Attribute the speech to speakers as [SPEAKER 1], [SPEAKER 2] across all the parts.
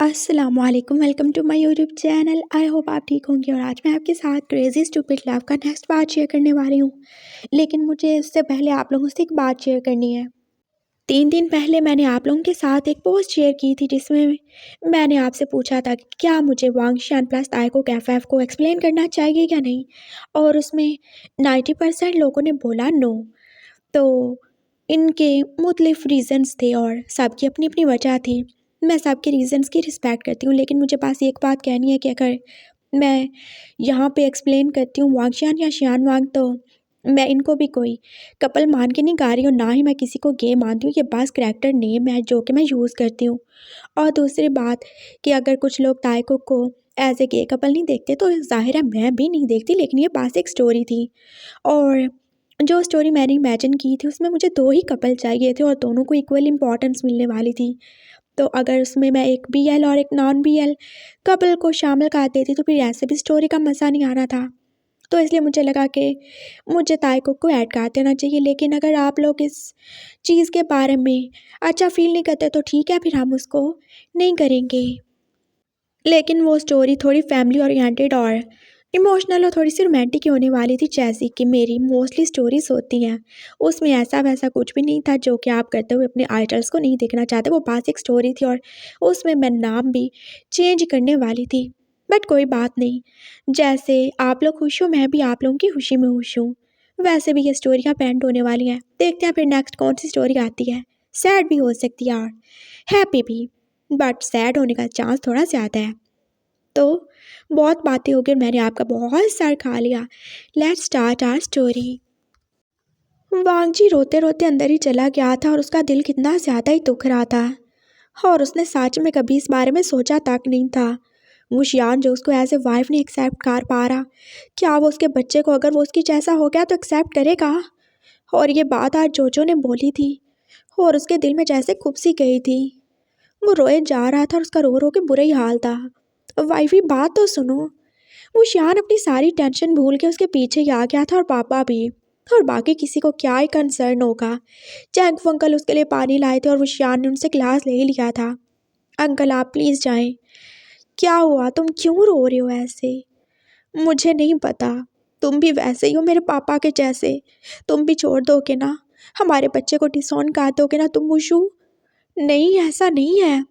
[SPEAKER 1] अस्सलामुअलैकुम, welcome to my YouTube channel. I hope आप ठीक होंगे। और आज मैं आपके साथ क्रेजी स्टूपिड लव का नेक्स्ट पार्ट शेयर करने वाली हूँ। लेकिन मुझे उससे पहले आप लोगों से एक बात शेयर करनी है। 3 दिन पहले मैंने आप लोगों के साथ एक पोस्ट शेयर की थी जिसमें मैंने आपसे पूछा था कि क्या मुझे वांगशान प्लस ताइको कैफेफ को एक्सप्लेन करना चाहिए या नहीं, और उसमें 90% लोगों ने बोला नो। तो इनके मुख्तलिफ रीज़न्स थे और सबकी अपनी अपनी वजह थी। मैं सबके रीज़न्स की रिस्पेक्ट करती हूँ, लेकिन मुझे बस एक बात कहनी है कि अगर मैं यहाँ पे एक्सप्लेन करती हूँ वांगशान या शियान वांग, तो मैं इनको भी कोई कपल मान के नहीं गा रही हूँ, ना ही मैं किसी को गे मानती हूँ। ये बस करैक्टर नेम है जो कि मैं यूज़ करती हूँ। और दूसरी बात कि अगर कुछ लोग ताइको को एज ए गे कपल नहीं देखते तो ज़ाहिर है मैं भी नहीं देखती, लेकिन ये बस एक स्टोरी थी। और जो स्टोरी मैंने इमेजिन की थी उसमें मुझे 2 ही कपल चाहिए थे और दोनों को इक्वल इम्पोर्टेंस मिलने वाली थी। तो अगर उसमें मैं एक बीएल और एक नॉन बीएल कपल को शामिल कर देती तो फिर ऐसे भी स्टोरी का मज़ा नहीं आना था। तो इसलिए मुझे लगा कि मुझे ताइको को ऐड कर देना चाहिए। लेकिन अगर आप लोग इस चीज़ के बारे में अच्छा फील नहीं करते तो ठीक है, फिर हम उसको नहीं करेंगे। लेकिन वो स्टोरी थोड़ी फैमिली ओरिएंटेड और इमोशनल और थोड़ी सी रोमांटिक होने वाली थी, जैसी कि मेरी मोस्टली स्टोरीज होती हैं। उसमें ऐसा वैसा कुछ भी नहीं था जो कि आप करते हुए अपने आइडल्स को नहीं देखना चाहते। वो बस एक स्टोरी थी और उसमें मैं नाम भी चेंज करने वाली थी। बट कोई बात नहीं, जैसे आप लोग खुश हो मैं भी आप लोगों की खुशी में खुश हूँ। वैसे भी ये स्टोरियाँ पेंड होने वाली हैं। देखते हैं फिर नेक्स्ट कौन सी स्टोरी आती है। सैड भी हो सकती है और हैप्पी भी, बट सैड होने का चांस थोड़ा ज़्यादा है। तो बहुत बातें हो गई, मैंने आपका बहुत सर खा लिया। Let's start our story. Wangji रोते रोते अंदर ही चला गया था और उसका दिल कितना ज़्यादा ही दुख रहा था, और उसने सच में कभी इस बारे में सोचा तक नहीं था। वो शियान जो उसको एज ए वाइफ नहीं एक्सेप्ट कर पा रहा, क्या वो उसके बच्चे को अगर वो उसकी जैसा हो गया तो एक्सेप्ट करेगा। और ये बात आज जोजो ने बोली थी और उसके दिल में जैसे खुब सी गई थी। वो रोए जा रहा था और उसका रो रो के बुरा ही हाल था। वाइफी बात तो सुनो। वो शियान अपनी सारी टेंशन भूल के उसके पीछे ही आ गया था, और पापा भी। और बाकी किसी को क्या ही कंसर्न होगा। चैंगफू अंकल उसके लिए पानी लाए थे और वो शियान ने उनसे ग्लास ले ही लिया था। अंकल आप प्लीज़ जाएं। क्या हुआ, तुम क्यों रो रहे हो ऐसे? मुझे नहीं पता, तुम भी वैसे ही हो मेरे पापा के जैसे। तुम भी छोड़ दोगे ना, हमारे बच्चे को डिसऑन कर दोगे ना तुम वुशु? नहीं ऐसा नहीं है,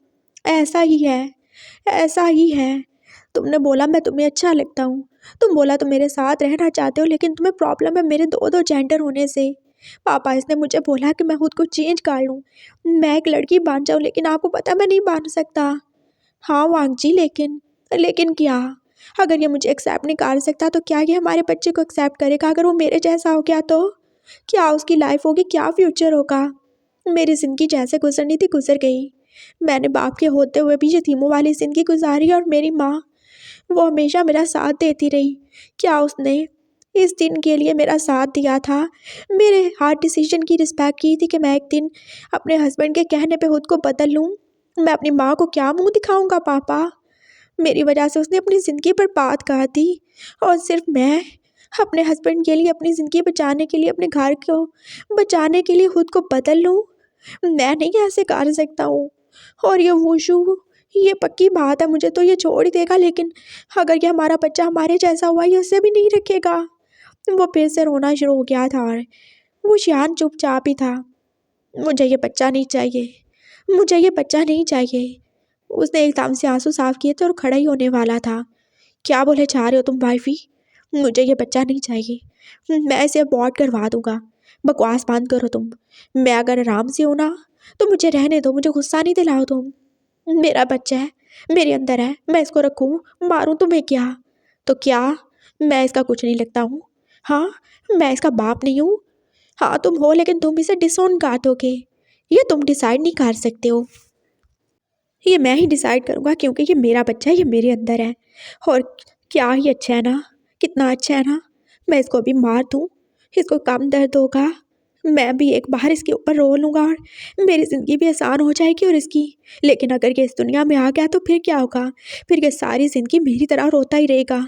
[SPEAKER 1] ऐसा ही है, ऐसा ही है। तुमने बोला मैं तुम्हें अच्छा लगता हूँ, तुम बोला तुम मेरे साथ रहना चाहते हो, लेकिन तुम्हें प्रॉब्लम है मेरे दो दो जेंडर होने से। पापा इसने मुझे बोला कि मैं खुद को चेंज कर लूँ, मैं एक लड़की बन जाऊँ, लेकिन आपको पता मैं नहीं बन सकता। हाँ वांग जी, लेकिन लेकिन क्या? अगर ये मुझे एक्सेप्ट नहीं कर सकता तो क्या ये हमारे बच्चे को एक्सेप्ट करेगा? अगर वो मेरे जैसा हो गया तो क्या उसकी लाइफ होगी, क्या फ्यूचर होगा? मेरी ज़िंदगी जैसे गुजरनी थी गुजर गई। मैंने बाप के होते हुए भी यतीमों वाली ज़िंदगी गुजारी, और मेरी माँ वो हमेशा मेरा साथ देती रही। क्या उसने इस दिन के लिए मेरा साथ दिया था? मेरे हर डिसीजन की रिस्पेक्ट की थी कि मैं एक दिन अपने हस्बैंड के कहने पे खुद को बदल लूँ। मैं अपनी माँ को क्या मुंह दिखाऊंगा पापा? मेरी वजह से उसने अपनी ज़िंदगी बर्बाद कर दी, और सिर्फ मैं अपने हस्बैंड के लिए, अपनी ज़िंदगी बचाने के लिए, अपने घर को बचाने के लिए खुद को बदल लूँ? मैं नहीं ऐसे कर सकता हूँ। और ये वुशु, ये पक्की बात है, मुझे तो ये छोड़ ही देगा, लेकिन अगर ये हमारा बच्चा हमारे जैसा हुआ ये उससे भी नहीं रखेगा। वो फिर से रोना शुरू हो गया था और वो शियान चुपचाप ही था। मुझे ये बच्चा नहीं चाहिए, मुझे ये बच्चा नहीं चाहिए। उसने एकदम से आंसू साफ किए थे और खड़ा ही होने वाला था। क्या बोले जा रहे हो तुम वाइफी? मुझे ये बच्चा नहीं चाहिए, मैं इसे अबॉर्ट करवा दूंगा। बकवास बंद करो तुम। मैं अगर आराम से हूँ ना तो मुझे रहने दो, मुझे गुस्सा नहीं दिलाओ तुम। मेरा बच्चा है, मेरे अंदर है, मैं इसको रखूँ, मारूँ तुम्हें क्या? तो क्या मैं इसका कुछ नहीं लगता हूँ? हाँ, मैं इसका बाप नहीं हूँ? हाँ तुम हो, लेकिन तुम इसे डिसोन कर दोगे। ये तुम डिसाइड नहीं कर सकते हो, ये मैं ही डिसाइड करूँगा, क्योंकि ये मेरा बच्चा है, ये मेरे अंदर है। और क्या ही अच्छा है ना, कितना अच्छा है ना। मैं इसको अभी मार दूँ, इसको कम दर्द होगा, मैं भी एक बार इसके ऊपर रो लूँगा और मेरी ज़िंदगी भी आसान हो जाएगी और इसकी। लेकिन अगर ये इस दुनिया में आ गया तो फिर क्या होगा? फिर ये सारी ज़िंदगी मेरी तरह रोता ही रहेगा,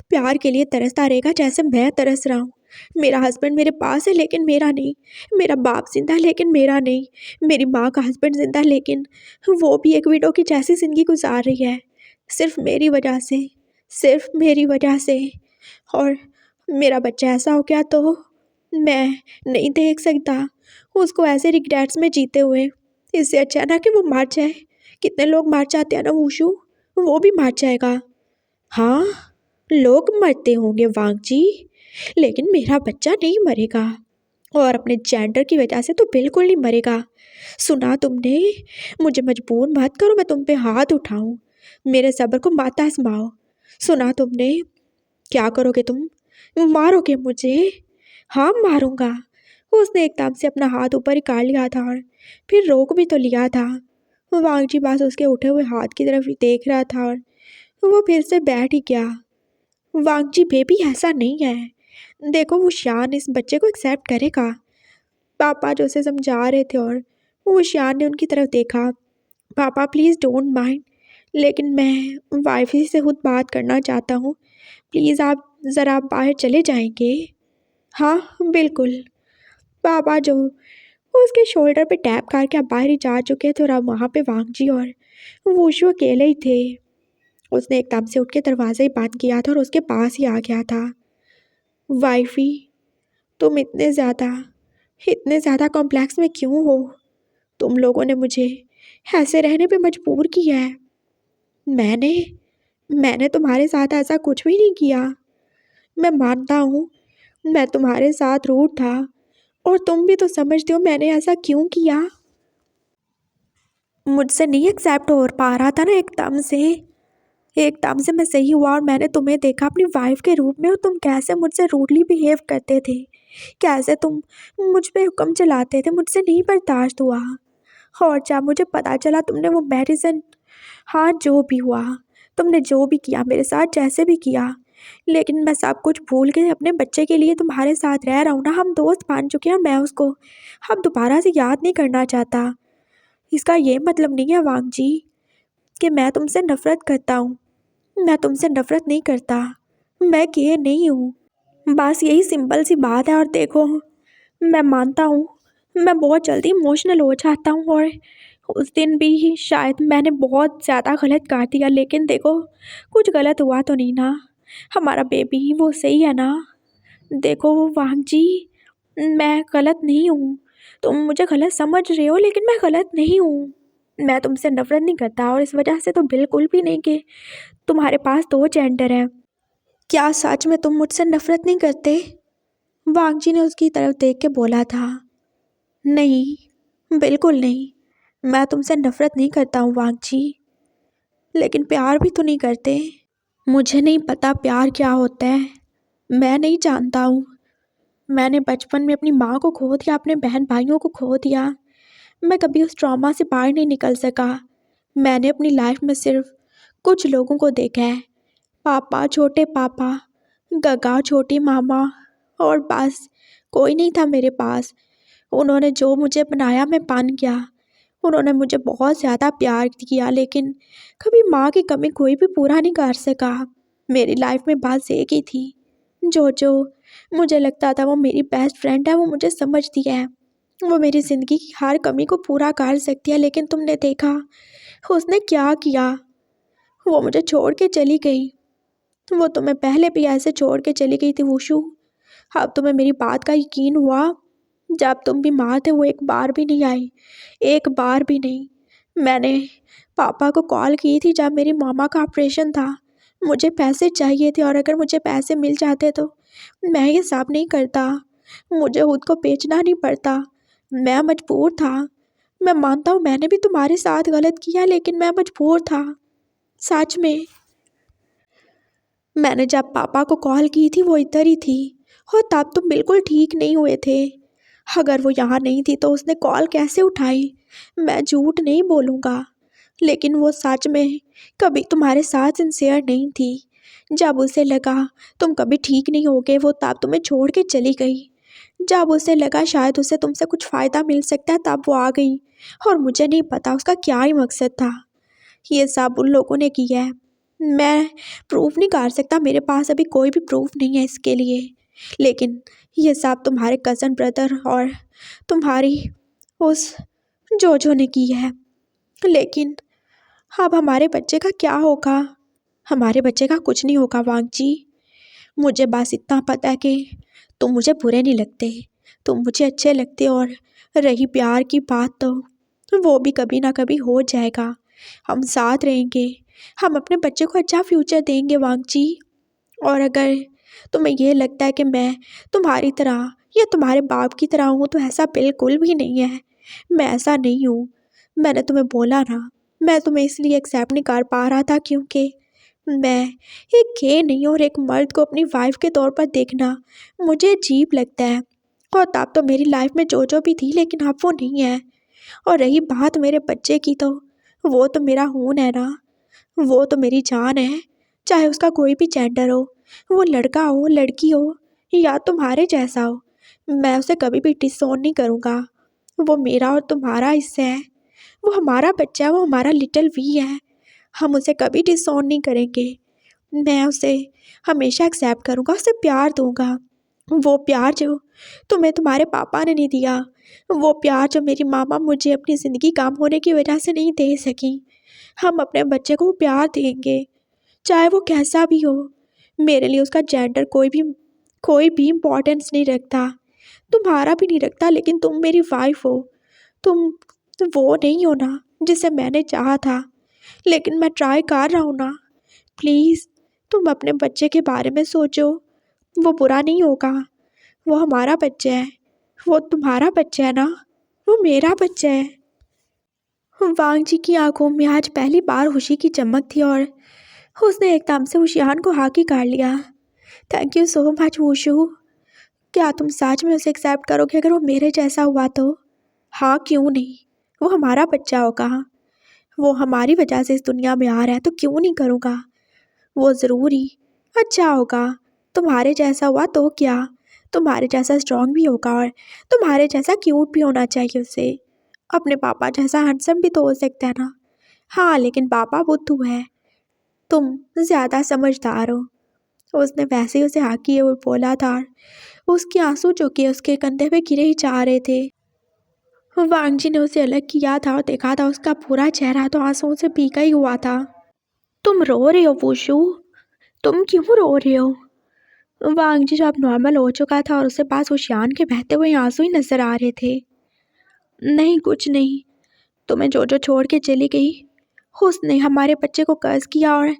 [SPEAKER 1] प्यार के लिए तरसता रहेगा जैसे मैं तरस रहा हूँ। मेरा हस्बैंड मेरे पास है लेकिन मेरा नहीं, मेरा बाप जिंदा है लेकिन मेरा नहीं, मेरी माँ का हस्बैंड जिंदा है लेकिन वो भी एक विडो की जैसी ज़िंदगी गुजार रही है, सिर्फ मेरी वजह से, सिर्फ मेरी वजह से। और मेरा बच्चा ऐसा हो गया तो मैं नहीं देख सकता उसको ऐसे रिग्रेट्स में जीते हुए। इससे अच्छा है ना कि वो मर जाए। कितने लोग मर जाते हैं ना वूशु, वो भी मर जाएगा। हाँ, लोग मरते होंगे वांग जी, लेकिन मेरा बच्चा नहीं मरेगा, और अपने जेंडर की वजह से तो बिल्कुल नहीं मरेगा। सुना तुमने? मुझे मजबूर मत करो मैं तुम पे हाथ उठाऊं, मेरे सब्र को मत आजमाओ। सुना तुमने? क्या करोगे तुम? मारोगे मुझे? हाँ मारूंगा। उसने एकदम से अपना हाथ ऊपर ही कर लिया था और फिर रोक भी तो लिया था। वांग जी बस उसके उठे हुए हाथ की तरफ ही देख रहा था और वो फिर से बैठ ही गया। वांग जी बेबी ऐसा नहीं है, देखो वो शान इस बच्चे को एक्सेप्ट करेगा। पापा जो उसे समझा रहे थे और वो शान ने उनकी तरफ देखा। पापा प्लीज़ डोंट माइंड, लेकिन मैं वाइफी से खुद बात करना चाहता हूँ, प्लीज़ आप ज़रा बाहर चले जाएंगे। हाँ बिल्कुल। पापा जो उसके शोल्डर पे टैप करके अब बाहर ही जा चुके थे और अब वहाँ पे वांग जी और वूशु अकेले ही थे। उसने एकदम से उठ के दरवाज़ा ही बंद किया था और उसके पास ही आ गया था। वाइफी, तुम इतने ज़्यादा कॉम्प्लेक्स में क्यों हो? तुम लोगों ने मुझे ऐसे रहने पे मजबूर किया है। मैंने मैंने तुम्हारे साथ ऐसा कुछ भी नहीं किया। मैं मानता हूँ मैं तुम्हारे साथ रूड था, और तुम भी तो समझते हो मैंने ऐसा क्यों किया। मुझसे नहीं एक्सेप्ट हो पा रहा था ना एकदम से मैं सही हुआ और मैंने तुम्हें देखा अपनी वाइफ के रूप में, और तुम कैसे मुझसे रूडली बिहेव करते थे, कैसे तुम मुझ पे हुक्म चलाते थे, मुझसे नहीं बर्दाश्त हुआ। और जब मुझे पता चला तुमने वो मेडिसिन, हाँ जो भी हुआ, तुमने जो भी किया मेरे साथ जैसे भी किया, लेकिन मैं सब कुछ भूल के अपने बच्चे के लिए तुम्हारे साथ रह रहा हूँ ना। हम दोस्त बन चुके हैं और मैं उसको अब दोबारा से याद नहीं करना चाहता। इसका ये मतलब नहीं है वांग जी कि मैं तुमसे नफ़रत करता हूँ। मैं तुमसे नफ़रत नहीं करता, मैं गे नहीं हूँ, बस यही सिंपल सी बात है। और देखो मैं मानता हूँ मैं बहुत जल्दी इमोशनल हो जाता हूँ, और उस दिन भी शायद मैंने बहुत ज़्यादा गलत कर दिया, लेकिन देखो कुछ गलत हुआ तो नहीं ना, हमारा बेबी वो सही है ना। देखो वांग जी, मैं गलत नहीं हूँ, तुम मुझे गलत समझ रहे हो लेकिन मैं गलत नहीं हूँ। मैं तुमसे नफ़रत नहीं करता, और इस वजह से तो बिल्कुल भी नहीं कि तुम्हारे पास दो जेंडर है। क्या सच में तुम मुझसे नफ़रत नहीं करते? वांग जी ने उसकी तरफ देख के बोला था। नहीं, बिल्कुल नहीं, मैं तुमसे नफ़रत नहीं करता हूँ वांग जी, लेकिन प्यार भी तो नहीं करते। मुझे नहीं पता प्यार क्या होता है, मैं नहीं जानता हूँ। मैंने बचपन में अपनी माँ को खो दिया, अपने बहन भाइयों को खो दिया, मैं कभी उस ट्रॉमा से बाहर नहीं निकल सका। मैंने अपनी लाइफ में सिर्फ कुछ लोगों को देखा है, पापा, छोटे पापा, गगा, छोटी मामा, और बस कोई नहीं था मेरे पास। उन्होंने जो मुझे बनाया मैं बन गया। उन्होंने मुझे बहुत ज़्यादा प्यार किया, लेकिन कभी माँ की कमी कोई भी पूरा नहीं कर सका। मेरी लाइफ में बात एक ही थी, जो मुझे लगता था वो मेरी बेस्ट फ्रेंड है, वो मुझे समझती है, वो मेरी ज़िंदगी की हर कमी को पूरा कर सकती है। लेकिन तुमने देखा उसने क्या किया, वो मुझे छोड़ के चली गई। वो तुम्हें पहले भी ऐसे छोड़ के चली गई थी वुशु। अब तुम्हें मेरी बात का यकीन हुआ? जब तुम बीमार थे वो एक बार भी नहीं आई, एक बार भी नहीं। मैंने पापा को कॉल की थी जब मेरी मामा का ऑपरेशन था, मुझे पैसे चाहिए थे, और अगर मुझे पैसे मिल जाते तो मैं ये सब नहीं करता, मुझे खुद को बेचना नहीं पड़ता। मैं मजबूर था। मैं मानता हूँ मैंने भी तुम्हारे साथ गलत किया, लेकिन मैं मजबूर था सच में। मैंने जब पापा को कॉल की थी वो इधर ही थी, और तब तुम बिल्कुल ठीक नहीं हुए थे। अगर वो यहाँ नहीं थी तो उसने कॉल कैसे उठाई? मैं झूठ नहीं बोलूँगा, लेकिन वो सच में कभी तुम्हारे साथ सिंसियर नहीं थी। जब उसे लगा तुम कभी ठीक नहीं होगे वो तब तुम्हें छोड़ के चली गई। जब उसे लगा शायद उसे तुमसे कुछ फ़ायदा मिल सकता है तब वो आ गई, और मुझे नहीं पता उसका क्या ही मकसद था। ये सब उन लोगों ने किया है, मैं प्रूफ नहीं कर सकता, मेरे पास अभी कोई भी प्रूफ नहीं है इसके लिए, लेकिन ये सब तुम्हारे कज़न ब्रदर और तुम्हारी उस जोजो ने की है। लेकिन अब हमारे बच्चे का क्या होगा? हमारे बच्चे का कुछ नहीं होगा वांगजी। मुझे बस इतना पता है कि तुम मुझे बुरे नहीं लगते, तुम मुझे अच्छे लगते। और रही प्यार की बात तो वो भी कभी ना कभी हो जाएगा। हम साथ रहेंगे, हम अपने बच्चे को अच्छा फ्यूचर देंगे वांगजी। और अगर तुम्हें ये लगता है कि मैं तुम्हारी तरह या तुम्हारे बाप की तरह हूँ तो ऐसा बिल्कुल भी नहीं है। मैं ऐसा नहीं हूँ। मैंने तुम्हें बोला ना, मैं तुम्हें इसलिए एक्सेप्ट नहीं कर पा रहा था क्योंकि मैं एक गे नहीं हूँ और एक मर्द को अपनी वाइफ के तौर पर देखना मुझे अजीब लगता है। और तब तो मेरी लाइफ में जो भी थी, लेकिन अब वो नहीं है। और रही बात मेरे बच्चे की तो वो तो मेरा खून है ना, वो तो मेरी जान है। चाहे उसका कोई भी जेंडर हो, वो लड़का हो लड़की हो या तुम्हारे जैसा हो, मैं उसे कभी भी डिसऑन नहीं करूँगा। वो मेरा और तुम्हारा हिस्सा है, वो हमारा बच्चा है, वो हमारा लिटिल वी है। हम उसे कभी डिसऑन नहीं करेंगे। मैं उसे हमेशा एक्सेप्ट करूँगा, उसे प्यार दूँगा। वो प्यार जो तुम्हें तुम्हारे पापा ने नहीं दिया, वो प्यार जो मेरी मामा मुझे अपनी ज़िंदगी काम होने की वजह से नहीं दे सकी, हम अपने बच्चे को वो प्यार देंगे, चाहे वो कैसा भी हो। मेरे लिए उसका जेंडर कोई भी इम्पोर्टेंस नहीं रखता, तुम्हारा भी नहीं रखता। लेकिन तुम मेरी वाइफ हो, तुम वो नहीं हो ना जिसे मैंने चाहा था। लेकिन मैं ट्राई कर रहा हूँ ना। प्लीज़ तुम अपने बच्चे के बारे में सोचो, वो बुरा नहीं होगा। वो हमारा बच्चा है, वो तुम्हारा बच्चा है ना, वो मेरा बच्चा है। वांग जी की आंखों में आज पहली बार खुशी की चमक थी और उसने एकदम से उशियान को हाँ की कर लिया। Thank you so much wushu. क्या तुम सच में उसे एक्सेप्ट करोगे अगर वो मेरे जैसा हुआ तो? हाँ, क्यों नहीं। वो हमारा बच्चा होगा, वो हमारी वजह से इस दुनिया में आ रहा है तो क्यों नहीं करूँगा। वो ज़रूरी अच्छा होगा। तुम्हारे जैसा हुआ तो क्या, तुम्हारे जैसा स्ट्रांग भी होगा और तुम्हारे जैसा क्यूट भी होना चाहिए उसे। अपने पापा जैसा हैंडसम भी तो हो सकता है ना। हाँ, लेकिन पापा बुद्धू है, तुम ज़्यादा समझदार हो। उसने वैसे ही उसे हाँ किए हुए बोला था। उसके आंसू जो कि उसके कंधे पे गिरे ही जा रहे थे। वांग जी ने उसे अलग किया था और देखा था उसका पूरा चेहरा तो आंसुओं से भीगा ही हुआ था। तुम रो रहे हो वुशु, तुम क्यों रो रहे हो? वांग जी जो अब नॉर्मल हो चुका था और उसके पास उशियान के बहते हुए आंसू ही नजर आ रहे थे। नहीं, कुछ नहीं। तुम्हें जो छोड़ के चली गई, उसने हमारे बच्चे को कर्ज किया और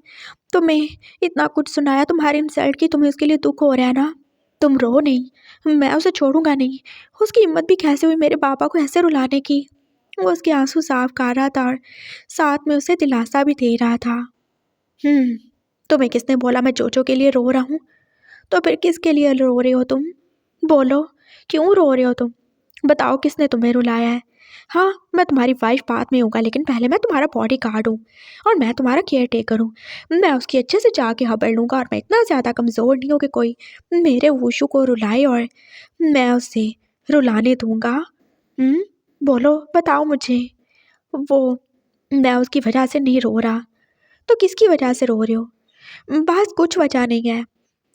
[SPEAKER 1] तुम्हें इतना कुछ सुनाया, तुम्हारी इंसल्ट की, तुम्हें उसके लिए दुख हो रहा है ना। तुम रो नहीं, मैं उसे छोड़ूंगा नहीं। उसकी हिम्मत भी कैसे हुई मेरे पापा को ऐसे रुलाने की। वो उसके आंसू साफ कर रहा था और साथ में उसे दिलासा भी दे रहा था। तुम्हें किसने बोला मैं जोजो के लिए रो रहा हूँ? तो फिर किसके लिए रो रहे हो तुम? बोलो, क्यों रो रहे हो तुम? बताओ किसने तुम्हें रुलाया है? हाँ, मैं तुम्हारी वाइफ बाद में होगा, लेकिन पहले मैं तुम्हारा बॉडी गार्ड हूँ और मैं तुम्हारा केयर टेकर हूँ। मैं उसकी अच्छे से जाके खबर लूँगा और मैं इतना ज़्यादा कमज़ोर नहीं हूँ कि कोई मेरे वुशु को रुलाए और मैं उसे रुलाने दूँगा। बोलो, बताओ मुझे। वो मैं उसकी वजह से नहीं रो रहा, तो किसकी वजह से रो रहे हो? बस कुछ वजह नहीं है,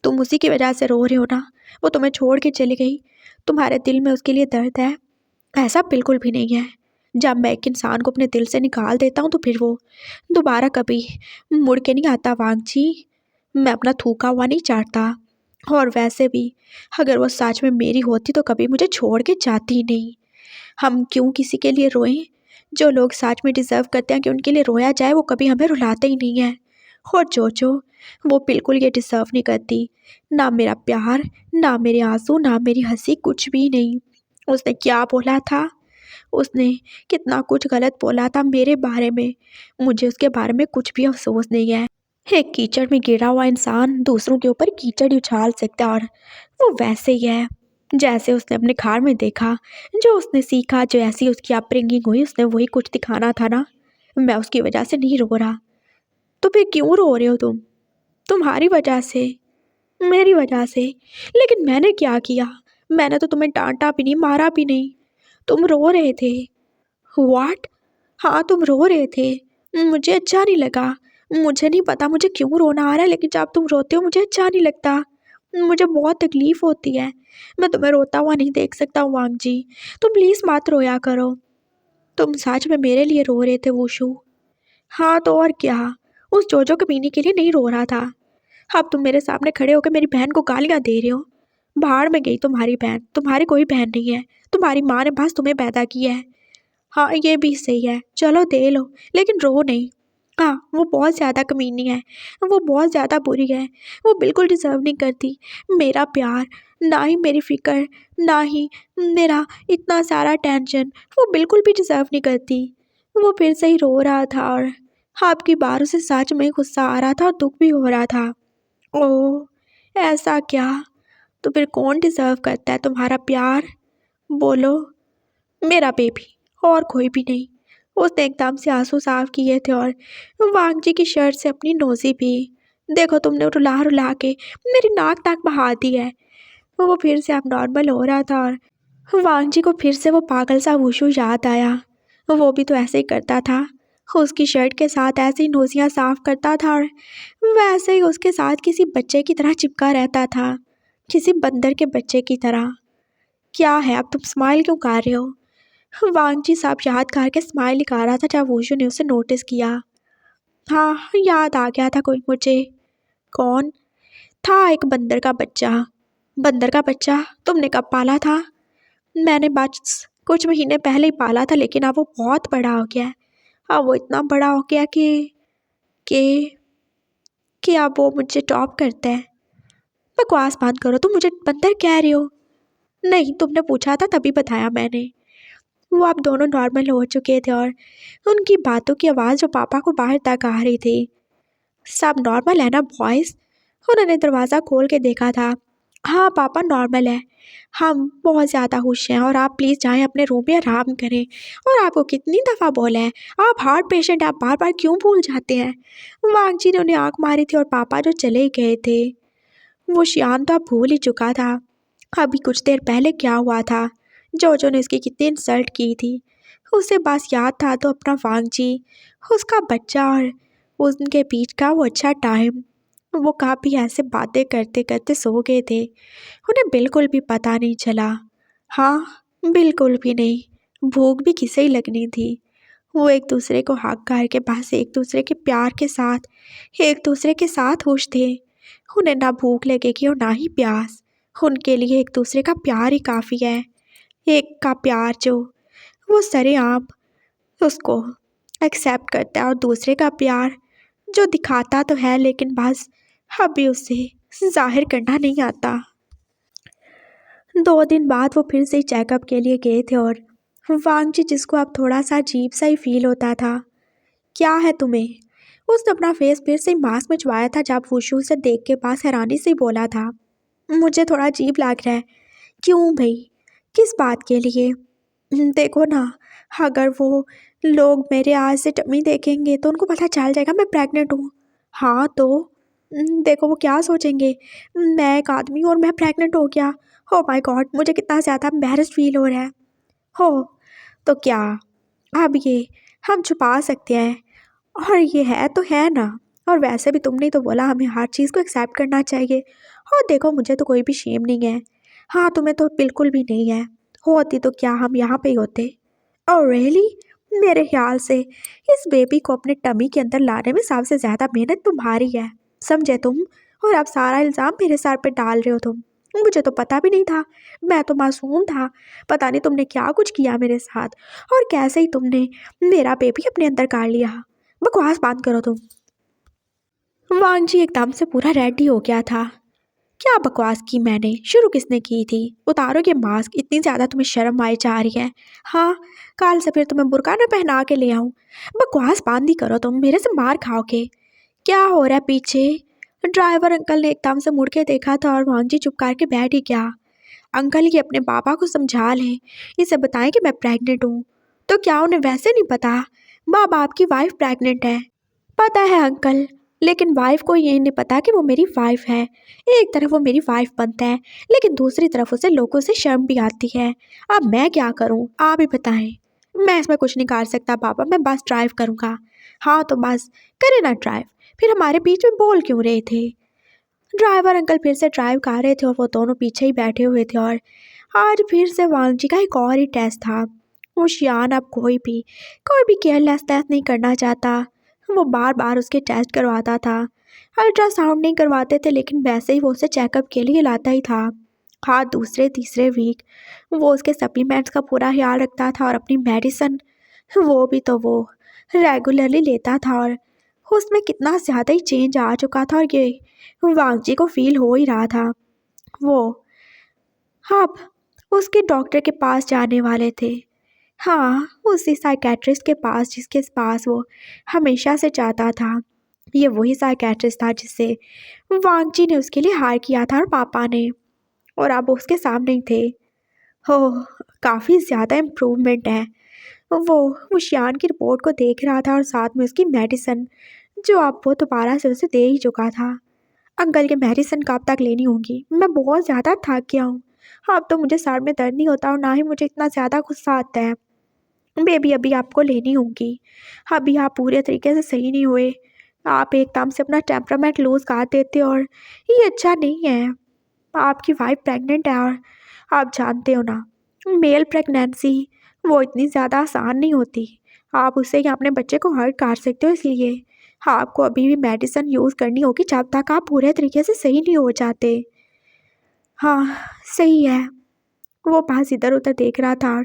[SPEAKER 1] तुम उसी की वजह से रो रहे हो ना। वो तुम्हें छोड़ के चली गई, तुम्हारे दिल में उसके लिए दर्द है? ऐसा बिल्कुल भी नहीं है। जब मैं एक इंसान को अपने दिल से निकाल देता हूँ तो फिर वो दोबारा कभी मुड़ के नहीं आता वांग जी। मैं अपना थूका हुआ नहीं चाटता। और वैसे भी अगर वो सच में मेरी होती तो कभी मुझे छोड़ के जाती ही नहीं। हम क्यों किसी के लिए रोएं? जो लोग सच में डिज़र्व करते हैं कि उनके लिए रोया जाए, वो कभी हमें रुलाते ही नहीं हैं। और जो वो बिल्कुल ये डिज़र्व नहीं करती। ना मेरा प्यार, ना मेरे आंसू, ना मेरी हंसी, कुछ भी नहीं। उसने क्या बोला था? उसने कितना कुछ गलत बोला था मेरे बारे में। मुझे उसके बारे में कुछ भी अफसोस नहीं है। एक कीचड़ में गिरा हुआ इंसान दूसरों के ऊपर कीचड़ ही उछाल सकता है और वो वैसे ही है जैसे उसने अपने घर में देखा, जो उसने सीखा, जो ऐसी उसकी अपब्रिंगिंग हुई, उसने वही कुछ दिखाना था ना। मैं उसकी वजह से नहीं रो रहा, तो फिर क्यों रो रहे हो तुम? तुम्हारी वजह से, मेरी वजह से। लेकिन मैंने क्या किया? मैंने तो तुम्हें डांटा भी नहीं, मारा भी नहीं। तुम रो रहे थे। व्हाट? हाँ, तुम रो रहे थे। मुझे अच्छा नहीं लगा। मुझे नहीं पता मुझे क्यों रोना आ रहा है, लेकिन जब तुम रोते हो मुझे अच्छा नहीं लगता। मुझे बहुत तकलीफ़ होती है। मैं तुम्हें रोता हुआ नहीं देख सकता हूँ वांग जी। तुम प्लीज़ मत रोया करो। तुम सच में मेरे लिए रो रहे थे वुशु? हाँ तो और क्या, उस जोजो कमीने के लिए नहीं रो रहा था। अब तुम मेरे सामने खड़े होकर मेरी बहन को गालियाँ दे रहे हो। बाहर में गई तुम्हारी बहन, तुम्हारी कोई बहन नहीं है। तुम्हारी माँ ने बस तुम्हें पैदा किया है। हाँ ये भी सही है, चलो दे लो, लेकिन रो नहीं। हाँ वो बहुत ज़्यादा कमीनी है, वो बहुत ज़्यादा बुरी है। वो बिल्कुल डिज़र्व नहीं करती मेरा प्यार, ना ही मेरी फ़िक्र, ना ही मेरा इतना सारा टेंशन। वो बिल्कुल भी डिज़र्व नहीं करती। वो फिर से ही रो रहा था और आपकी बात उसे सच में गुस्सा आ रहा था और दुख भी हो रहा था। ओह ऐसा क्या? तो फिर कौन डिज़र्व करता है तुम्हारा प्यार? बोलो। मेरा बेबी, और कोई भी नहीं। उसने एकदम से आंसू साफ किए थे और वांग जी की शर्ट से अपनी नोज़ी भी। देखो तुमने रुला रुला के मेरी नाक तक बहा दी है। वो फिर से अब नॉर्मल हो रहा था और वांग जी को फिर से वो पागल सा वुशु याद आया। वो भी तो ऐसे ही करता था, उसकी शर्ट के साथ ऐसे ही नोजियाँ साफ करता था और वैसे ही उसके साथ किसी बच्चे की तरह चिपका रहता था, किसी बंदर के बच्चे की तरह। क्या है, अब तुम स्माइल क्यों कर रहे हो? वांग जी साहब याद करके स्माइल निकाल रहा था जब वुशु ने उसे नोटिस किया। हाँ याद आ गया था कोई मुझे। कौन? था एक बंदर का बच्चा। बंदर का बच्चा तुमने कब पाला था? मैंने बस कुछ महीने पहले ही पाला था, लेकिन अब वो बहुत बड़ा हो गया है। अब वो इतना बड़ा हो गया कि कि अब वो मुझे टॉप करता है। बकवास बंद करो, तुम मुझे बंदर कह रहे हो? नहीं, तुमने पूछा था तभी बताया मैंने। वो अब दोनों नॉर्मल हो चुके थे और उनकी बातों की आवाज़ जो पापा को बाहर तक आ रही थी। सब नॉर्मल है ना बॉयज़? उन्होंने दरवाज़ा खोल के देखा था। हाँ पापा नॉर्मल है, हम बहुत ज़्यादा खुश हैं और आप प्लीज़ जाएं अपने रूम में आराम करें। और आपको कितनी दफ़ा बोला है, आप हार्ट पेशेंट, आप बार बार क्यों भूल जाते हैं? वांग जी ने उन्हें आँख मारी थी और पापा जो चले गए थे, वो शियान तो अब भूल ही चुका था अभी कुछ देर पहले क्या हुआ था। जोजो ने उसकी कितनी इंसल्ट की थी, उसे बस याद था तो अपना वांग जी, उसका बच्चा और उनके बीच का वो अच्छा टाइम। वो काफ़ी ऐसे बातें करते करते सो गए थे, उन्हें बिल्कुल भी पता नहीं चला। हाँ बिल्कुल भी नहीं, भूख भी किसे ही लगनी थी। वो एक दूसरे को हक करके बस एक दूसरे के प्यार के साथ, एक दूसरे के साथ खुश थे। उन्हें ना भूख लगेगी और ना ही प्यास। उनके लिए एक दूसरे का प्यार ही काफ़ी है। एक का प्यार जो वो सरेआम उसको एक्सेप्ट करता है और दूसरे का प्यार जो दिखाता तो है लेकिन बस अभी उसे जाहिर करना नहीं आता। 2 दिन बाद वो फिर से चेकअप के लिए गए थे और वांग जी, जिसको अब थोड़ा सा अजीब सा ही फील होता था। क्या है तुम्हें? उसने अपना फेस फिर से मास्क में छुपाया था जब वुशु उसे देख के पास हैरानी से बोला था। मुझे थोड़ा अजीब लग रहा है। क्यों भाई, किस बात के लिए? देखो ना, अगर वो लोग मेरे आज से टमी देखेंगे तो उनको पता चल जाएगा मैं प्रेग्नेंट हूँ। हाँ तो देखो वो क्या सोचेंगे, मैं एक आदमी और मैं प्रेग्नेंट हो गया। हो माय गॉड, मुझे कितना ज़्यादा एम्बैरेस्ड फील हो रहा है। हो तो क्या, अब ये हम छुपा सकते हैं? और ये है तो है ना। और वैसे भी तुमने तो बोला हमें हर चीज़ को एक्सेप्ट करना चाहिए। और देखो मुझे तो कोई भी शेम नहीं है। हाँ तुम्हें तो बिल्कुल भी नहीं है। होती तो क्या हम यहाँ पे ही होते? Oh really? मेरे ख्याल से इस बेबी को अपने टमी के अंदर लाने में सबसे ज़्यादा मेहनत तुम्हारी है, समझे तुम? और अब सारा इल्ज़ाम मेरे सर पे डाल रहे हो तुम। मुझे तो पता भी नहीं था, मैं तो मासूम था। पता नहीं तुमने क्या कुछ किया मेरे साथ और कैसे ही तुमने मेरा बेबी अपने अंदर गाड़ लिया। बकवास बंद करो तुम। वांग जी एकदम से पूरा रेडी हो गया था। क्या बकवास की मैंने? शुरू किसने की थी? उतारो ये मास्क, इतनी ज़्यादा तुम्हें शर्म आई जा रही है। हाँ, कल से फिर तुम्हें बुर्का ना पहना के ले आऊँ। बकवास बंद ही करो तुम, मेरे से मार खाओगे। क्या हो रहा है पीछे? ड्राइवर अंकल ने एकदम से मुड़ के देखा था और वांग जी चुप करके बैठ ही गया। अंकल ये अपने पापा को समझा लें, इसे बताएं कि मैं प्रेग्नेंट हूँ। तो क्या उन्हें वैसे नहीं पता बाबा आपकी वाइफ प्रेग्नेंट है? पता है अंकल, लेकिन वाइफ को ये नहीं पता कि वो मेरी वाइफ है। एक तरफ वो मेरी वाइफ बनता है, लेकिन दूसरी तरफ उसे लोगों से शर्म भी आती है। अब मैं क्या करूं, आप ही बताएं। मैं इसमें कुछ नहीं कर सकता पापा, मैं बस ड्राइव करूंगा। हाँ तो बस करे ना ड्राइव, फिर हमारे बीच में बोल क्यों रहे थे? ड्राइवर अंकल फिर से ड्राइव कर रहे थे और वो दोनों पीछे ही बैठे हुए थे। और आज फिर से वांगजी का एक और ही टेस्ट था। होशियार अब कोई भी केयरलेस टेस्ट नहीं करना चाहता। वो बार बार उसके टेस्ट करवाता था। अल्ट्रासाउंड नहीं करवाते थे, लेकिन वैसे ही वो उसे चेकअप के लिए लाता ही था। हाँ, दूसरे तीसरे वीक वो उसके सप्लीमेंट्स का पूरा ख्याल रखता था और अपनी मेडिसिन वो भी तो वो रेगुलरली लेता था। और उसमें कितना ज़्यादा ही चेंज आ चुका था और ये वांगजी को फील हो ही रहा था। वो अब उसके डॉक्टर के पास जाने वाले थे। हाँ, उसी साइकेट्रिस्ट के पास जिसके पास वो हमेशा से जाता था। ये वही साइकेट्रिस्ट था जिससे वांगजी ने उसके लिए हायर किया था और पापा ने। और अब उसके सामने ही थे। हो, काफ़ी ज़्यादा इम्प्रूवमेंट है। वो मुशियान की रिपोर्ट को देख रहा था और साथ में उसकी मेडिसिन, जो अब वो दोबारा से उसे दे ही चुका था। अंकल के मेडिसिन कब तक लेनी होगी? मैं बहुत ज़्यादा थक गया हूँ। अब तो मुझे सर में दर्द नहीं होता और ना ही मुझे इतना ज़्यादा गुस्सा आता है। बेबी अभी आपको लेनी होगी। अभी आप पूरे तरीके से सही नहीं हुए। आप एकदम से अपना टेम्परामेंट लूज़ कर देते हो और ये अच्छा नहीं है। आपकी वाइफ प्रेग्नेंट है और आप जानते हो ना, मेल प्रेगनेंसी वो इतनी ज़्यादा आसान नहीं होती। आप उससे या अपने बच्चे को हर्ट कर सकते हो, इसलिए आपको अभी भी मेडिसिन यूज़ करनी होगी जब तक आप पूरे तरीके से सही नहीं हो जाते। हाँ, सही है। वो पास इधर उधर देख रहा था।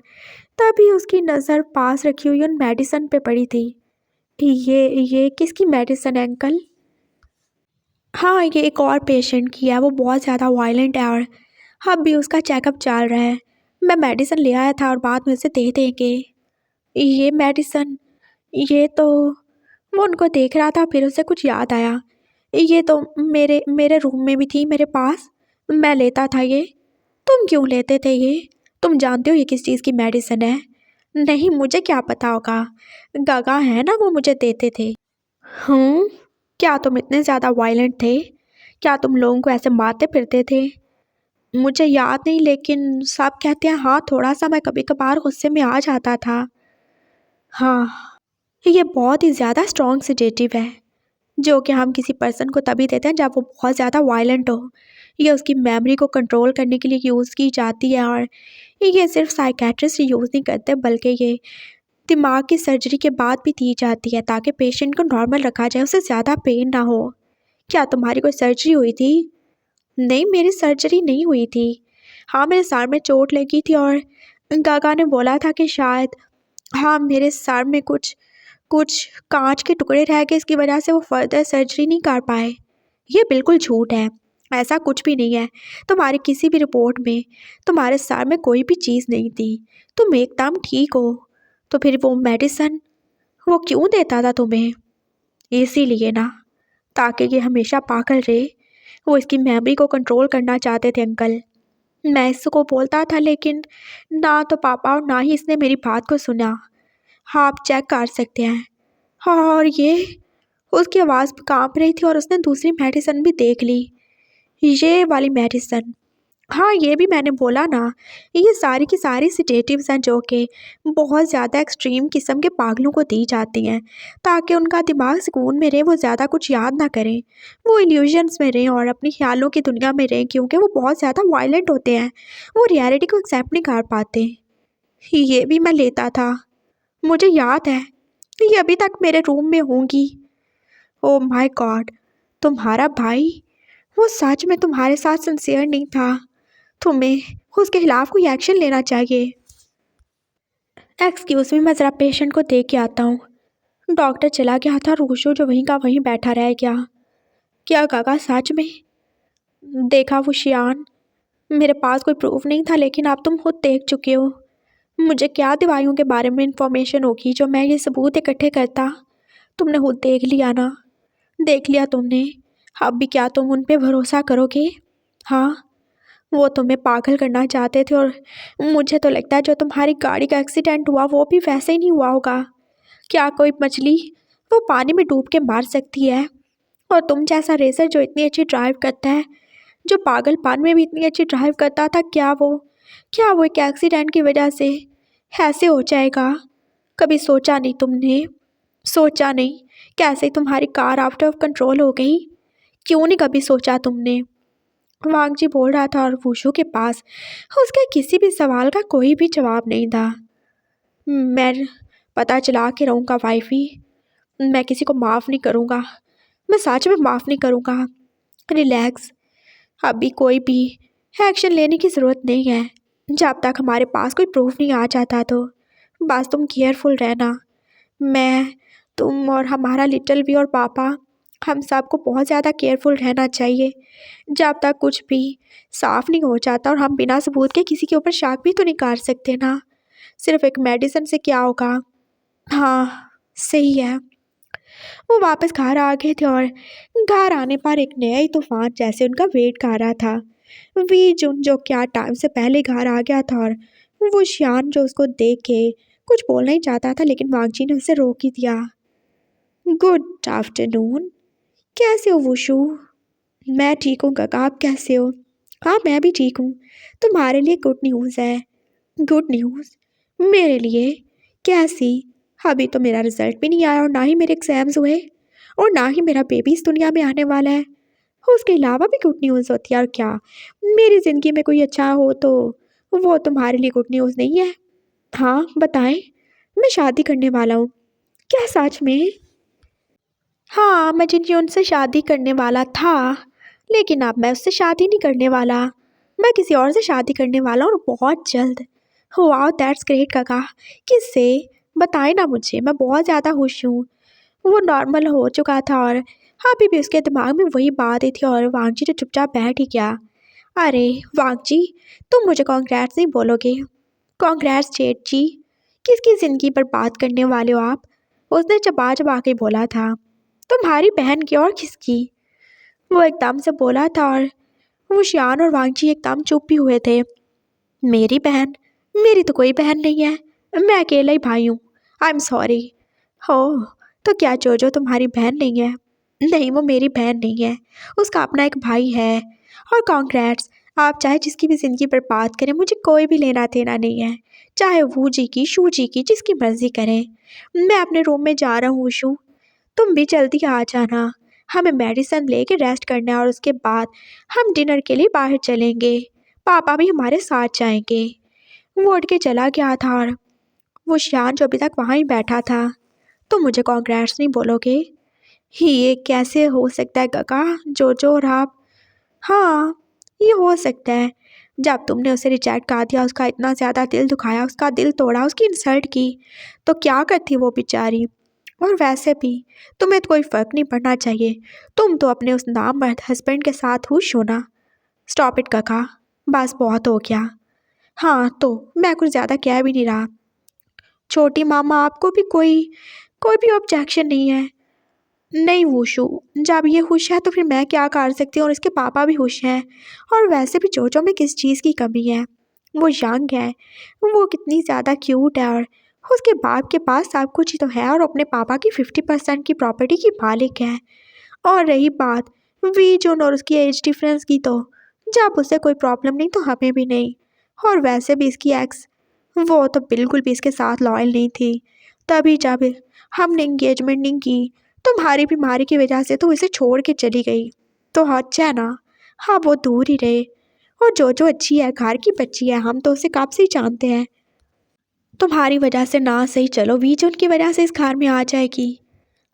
[SPEAKER 1] तभी उसकी नज़र पास रखी हुई उन मेडिसिन पे पड़ी थी। ये किसकी मेडिसिन है अंकल? हाँ, ये एक और पेशेंट की है। वो बहुत ज़्यादा वायलेंट है और अब भी उसका चेकअप चल रहा है। मैं मेडिसिन ले आया था और बाद में उसे दे देंगे। ये मेडिसिन, ये तो वो उनको देख रहा था, फिर उसे कुछ याद आया। ये तो मेरे मेरे रूम में भी थी मेरे पास, मैं लेता था ये। तुम क्यों लेते थे ये? तुम जानते हो ये किस चीज़ की मेडिसिन है? नहीं, मुझे क्या पता होगा। गगा है ना, वो मुझे देते थे। हूँ? क्या तुम इतने ज़्यादा वायलेंट थे? क्या तुम लोगों को ऐसे मारते फिरते थे? मुझे याद नहीं, लेकिन सब कहते हैं हाँ, थोड़ा-सा मैं कभी-कभार गुस्से में आ जाता था। हाँ, ये बहुत ही ज़्यादा स्ट्रॉन्ग सेडेटिव है, जो कि हम किसी पर्सन को तभी देते हैं जब वो बहुत ज़्यादा वायलेंट हो। ये उसकी मेमोरी को कंट्रोल करने के लिए यूज़ की जाती है और ये सिर्फ साइकियाट्रिस्ट यूज़ नहीं करते, बल्कि ये दिमाग की सर्जरी के बाद भी दी जाती है ताकि पेशेंट को नॉर्मल रखा जाए, उसे ज़्यादा पेन ना हो। क्या तुम्हारी कोई सर्जरी हुई थी? नहीं, मेरी सर्जरी नहीं हुई थी। हाँ, मेरे सर में चोट लगी थी और गागा ने बोला था कि शायद हाँ, मेरे सर में कुछ कुछ काँच के टुकड़े रह गए, इसकी वजह से वो फर्दर सर्जरी नहीं कर पाए। ये बिल्कुल झूठ है, ऐसा कुछ भी नहीं है। तुम्हारी किसी भी रिपोर्ट में तुम्हारे सर में कोई भी चीज़ नहीं थी। तुम एकदम ठीक हो। तो फिर वो मेडिसिन वो क्यों देता था तुम्हें? इसीलिए ना, ताकि ये हमेशा पागल रहे। वो इसकी मेमोरी को कंट्रोल करना चाहते थे अंकल। मैं इसको बोलता था, लेकिन ना तो पापा और ना ही इसने मेरी बात को सुना। हाँ, आप चेक कर सकते हैं। हाँ, और ये उसकी आवाज़ काँप रही थी और उसने दूसरी मेडिसिन भी देख ली। ये वाली मेडिसिन, हाँ, ये भी मैंने बोला ना, ये सारी की सारी सिडेटिव्स हैं जो कि बहुत ज़्यादा एक्सट्रीम किस्म के पागलों को दी जाती हैं ताकि उनका दिमाग सुकून में रहे, वो ज़्यादा कुछ याद ना करें, वो इल्यूजन्स में रहें और अपनी ख्यालों की दुनिया में रहें, क्योंकि वो बहुत ज़्यादा वायलेंट होते हैं। वो रियलिटी को एक्सेप्ट नहीं कर पाते। ये भी मैं लेता था, मुझे याद है। ये अभी तक मेरे रूम में होंगी। ओ माय गॉड, तुम्हारा भाई वो सच में तुम्हारे साथ सिंसियर नहीं था। तुम्हें उसके खिलाफ कोई एक्शन लेना चाहिए। एक्सक्यूज़ मी, मैं ज़रा पेशेंट को देख के आता हूँ। डॉक्टर चला गया था, रोशो जो वहीं का वहीं बैठा रह गया। क्या काका सच में? देखा वो शियान, मेरे पास कोई प्रूफ नहीं था, लेकिन आप तुम खुद देख चुके हो। मुझे क्या दवाइयों के बारे में इंफॉर्मेशन होगी जो मैं ये सबूत इकट्ठे करता? तुमने खुद देख लिया ना, देख लिया तुमने। अब भी क्या तुम उन पे भरोसा करोगे? हाँ, वो तुम्हें पागल करना चाहते थे और मुझे तो लगता है जो तुम्हारी गाड़ी का एक्सीडेंट हुआ वो भी वैसे ही नहीं हुआ होगा। क्या कोई मछली वो पानी में डूब के मार सकती है? और तुम जैसा रेसर जो इतनी अच्छी ड्राइव करता है, जो पागलपन में भी इतनी अच्छी ड्राइव करता था, क्या वो एक एक्सीडेंट की वजह से ऐसे हो जाएगा? कभी सोचा नहीं तुमने? सोचा नहीं कैसे तुम्हारी कार आउट ऑफ कंट्रोल हो गई? क्यों नहीं कभी सोचा तुमने? वांगजी बोल रहा था और वुशु के पास उसके किसी भी सवाल का कोई भी जवाब नहीं था। मैं पता चला के रहूँगा वाइफी, मैं किसी को माफ़ नहीं करूँगा, मैं सच में माफ़ नहीं करूँगा। रिलैक्स, अभी कोई भी एक्शन लेने की ज़रूरत नहीं है जब तक हमारे पास कोई प्रूफ नहीं आ जाता। तो बस तुम केयरफुल रहना। मैं, तुम और हमारा लिटिल भी और पापा, हम सबको बहुत ज़्यादा केयरफुल रहना चाहिए जब तक कुछ भी साफ नहीं हो जाता। और हम बिना सबूत के किसी के ऊपर शक भी तो नहीं कर सकते ना। सिर्फ एक मेडिसिन से क्या होगा? हाँ, सही है। वो वापस घर आ गए थे और घर आने पर एक नया ही तूफान जैसे उनका वेट कर रहा था। वी जुन जो क्या टाइम से पहले घर आ गया था, और वो शियान जो उसको देख के कुछ बोलना ही चाहता था, लेकिन वांगजी ने उसे रोक ही दिया। गुड आफ्टरनून, कैसे हो वुशु? मैं ठीक हूँ काका, आप कैसे हो? हाँ, मैं भी ठीक हूँ। तुम्हारे लिए गुड न्यूज़ है। Good news? मेरे लिए? कैसी? अभी तो मेरा रिजल्ट भी नहीं आया और ना ही मेरे एग्ज़ाम्स हुए और ना ही मेरा बेबी इस दुनिया में आने वाला है। उसके अलावा भी गुड न्यूज़ होती है और क्या? मेरी ज़िंदगी में कोई अच्छा हो तो वो तुम्हारे लिए गुड न्यूज़ नहीं है? हाँ, बताएं। मैं शादी करने वाला हूँ। क्या सच में? हाँ, मैं जिन जिन से शादी करने वाला था, लेकिन अब मैं उससे शादी नहीं करने वाला। मैं किसी और से शादी करने वाला हूँ और बहुत जल्द। वाह, दैट्स ग्रेट काका। किससे? बताएं ना मुझे, मैं बहुत ज़्यादा खुश हूँ। वो नॉर्मल हो चुका था और अभी भी उसके दिमाग में वही बात ही थी और वांगजी तो चुपचाप बैठ ही गया। अरे वांगजी, तुम मुझे कॉन्ग्रेट्स नहीं बोलोगे? कॉन्ग्रेट्स जेठ जी, किसकी ज़िंदगी पर बात करने वाले हो आप? उसने चबा चबा के बोला था। तुम्हारी बहन की और किसकी? वो एकदम से बोला था और वो शियान और वांगजी एकदम चुप भी हुए थे। मेरी बहन? मेरी तो कोई बहन नहीं है, मैं अकेला ही भाई हूँ। I am sorry. हो, तो क्या जोजो तुम्हारी बहन नहीं है? नहीं, वो मेरी बहन नहीं है, उसका अपना एक भाई है। और कॉन्ग्रेट्स, आप चाहे जिसकी भी ज़िंदगी पर बात करें, मुझे कोई भी लेना देना नहीं है। चाहे वो जी की, शू जी की, जिसकी मर्ज़ी करें। मैं अपने रूम में जा रहा हूँ शू, तुम भी जल्दी आ जाना। हमें मेडिसिन लेके रेस्ट करना है और उसके बाद हम डिनर के लिए बाहर चलेंगे। पापा भी हमारे साथ जाएंगे। वो उठ के चला गया था और वो शियान जो अभी तक वहाँ ही बैठा था। तो मुझे कॉन्ग्रेट्स नहीं बोलोगे? ये कैसे हो सकता है काका, जोजो और आप? हाँ, ये हो सकता है। जब तुमने उसे रिजेक्ट कर दिया, उसका इतना ज़्यादा दिल दुखाया, उसका दिल तोड़ा, उसकी इंसल्ट की, तो क्या करती वो बेचारी। और वैसे भी तुम्हें तो कोई फ़र्क नहीं पड़ना चाहिए, तुम तो अपने उस नामर्द हस्बैंड के साथ खुश हो ना। स्टॉप इट काका, बस बहुत हो गया। हाँ, तो मैं कुछ ज़्यादा कह भी नहीं रहा। छोटी मामा, आपको भी कोई कोई भी ऑब्जेक्शन नहीं है? नहीं वुशु, जब ये खुश है तो फिर मैं क्या कर सकती हूँ, और इसके पापा भी खुश हैं। और वैसे भी जोजो में किस चीज़ की कमी है? वो यंग है, वो कितनी ज़्यादा क्यूट है, और उसके बाप के पास सब कुछ ही तो है, और अपने पापा की 50% की प्रॉपर्टी की मालिक है। और रही बात वी जुन और उसकी एज डिफरेंस की, तो जब उसे कोई प्रॉब्लम नहीं तो हमें भी नहीं। और वैसे भी इसकी एक्स, वो तो बिल्कुल भी इसके साथ लॉयल नहीं थी। तभी जब हमने इंगेजमेंट नहीं की, तुम्हारी बीमारी की वजह से तो इसे छोड़ के चली गई। तो अच्छा है ना, हाँ वो दूर ही रहे। और जो अच्छी है, घर की बच्ची है, हम तो उसे कब से ही जानते हैं। तुम्हारी वजह से ना सही, चलो वी जुन की वजह से इस घर में आ जाएगी।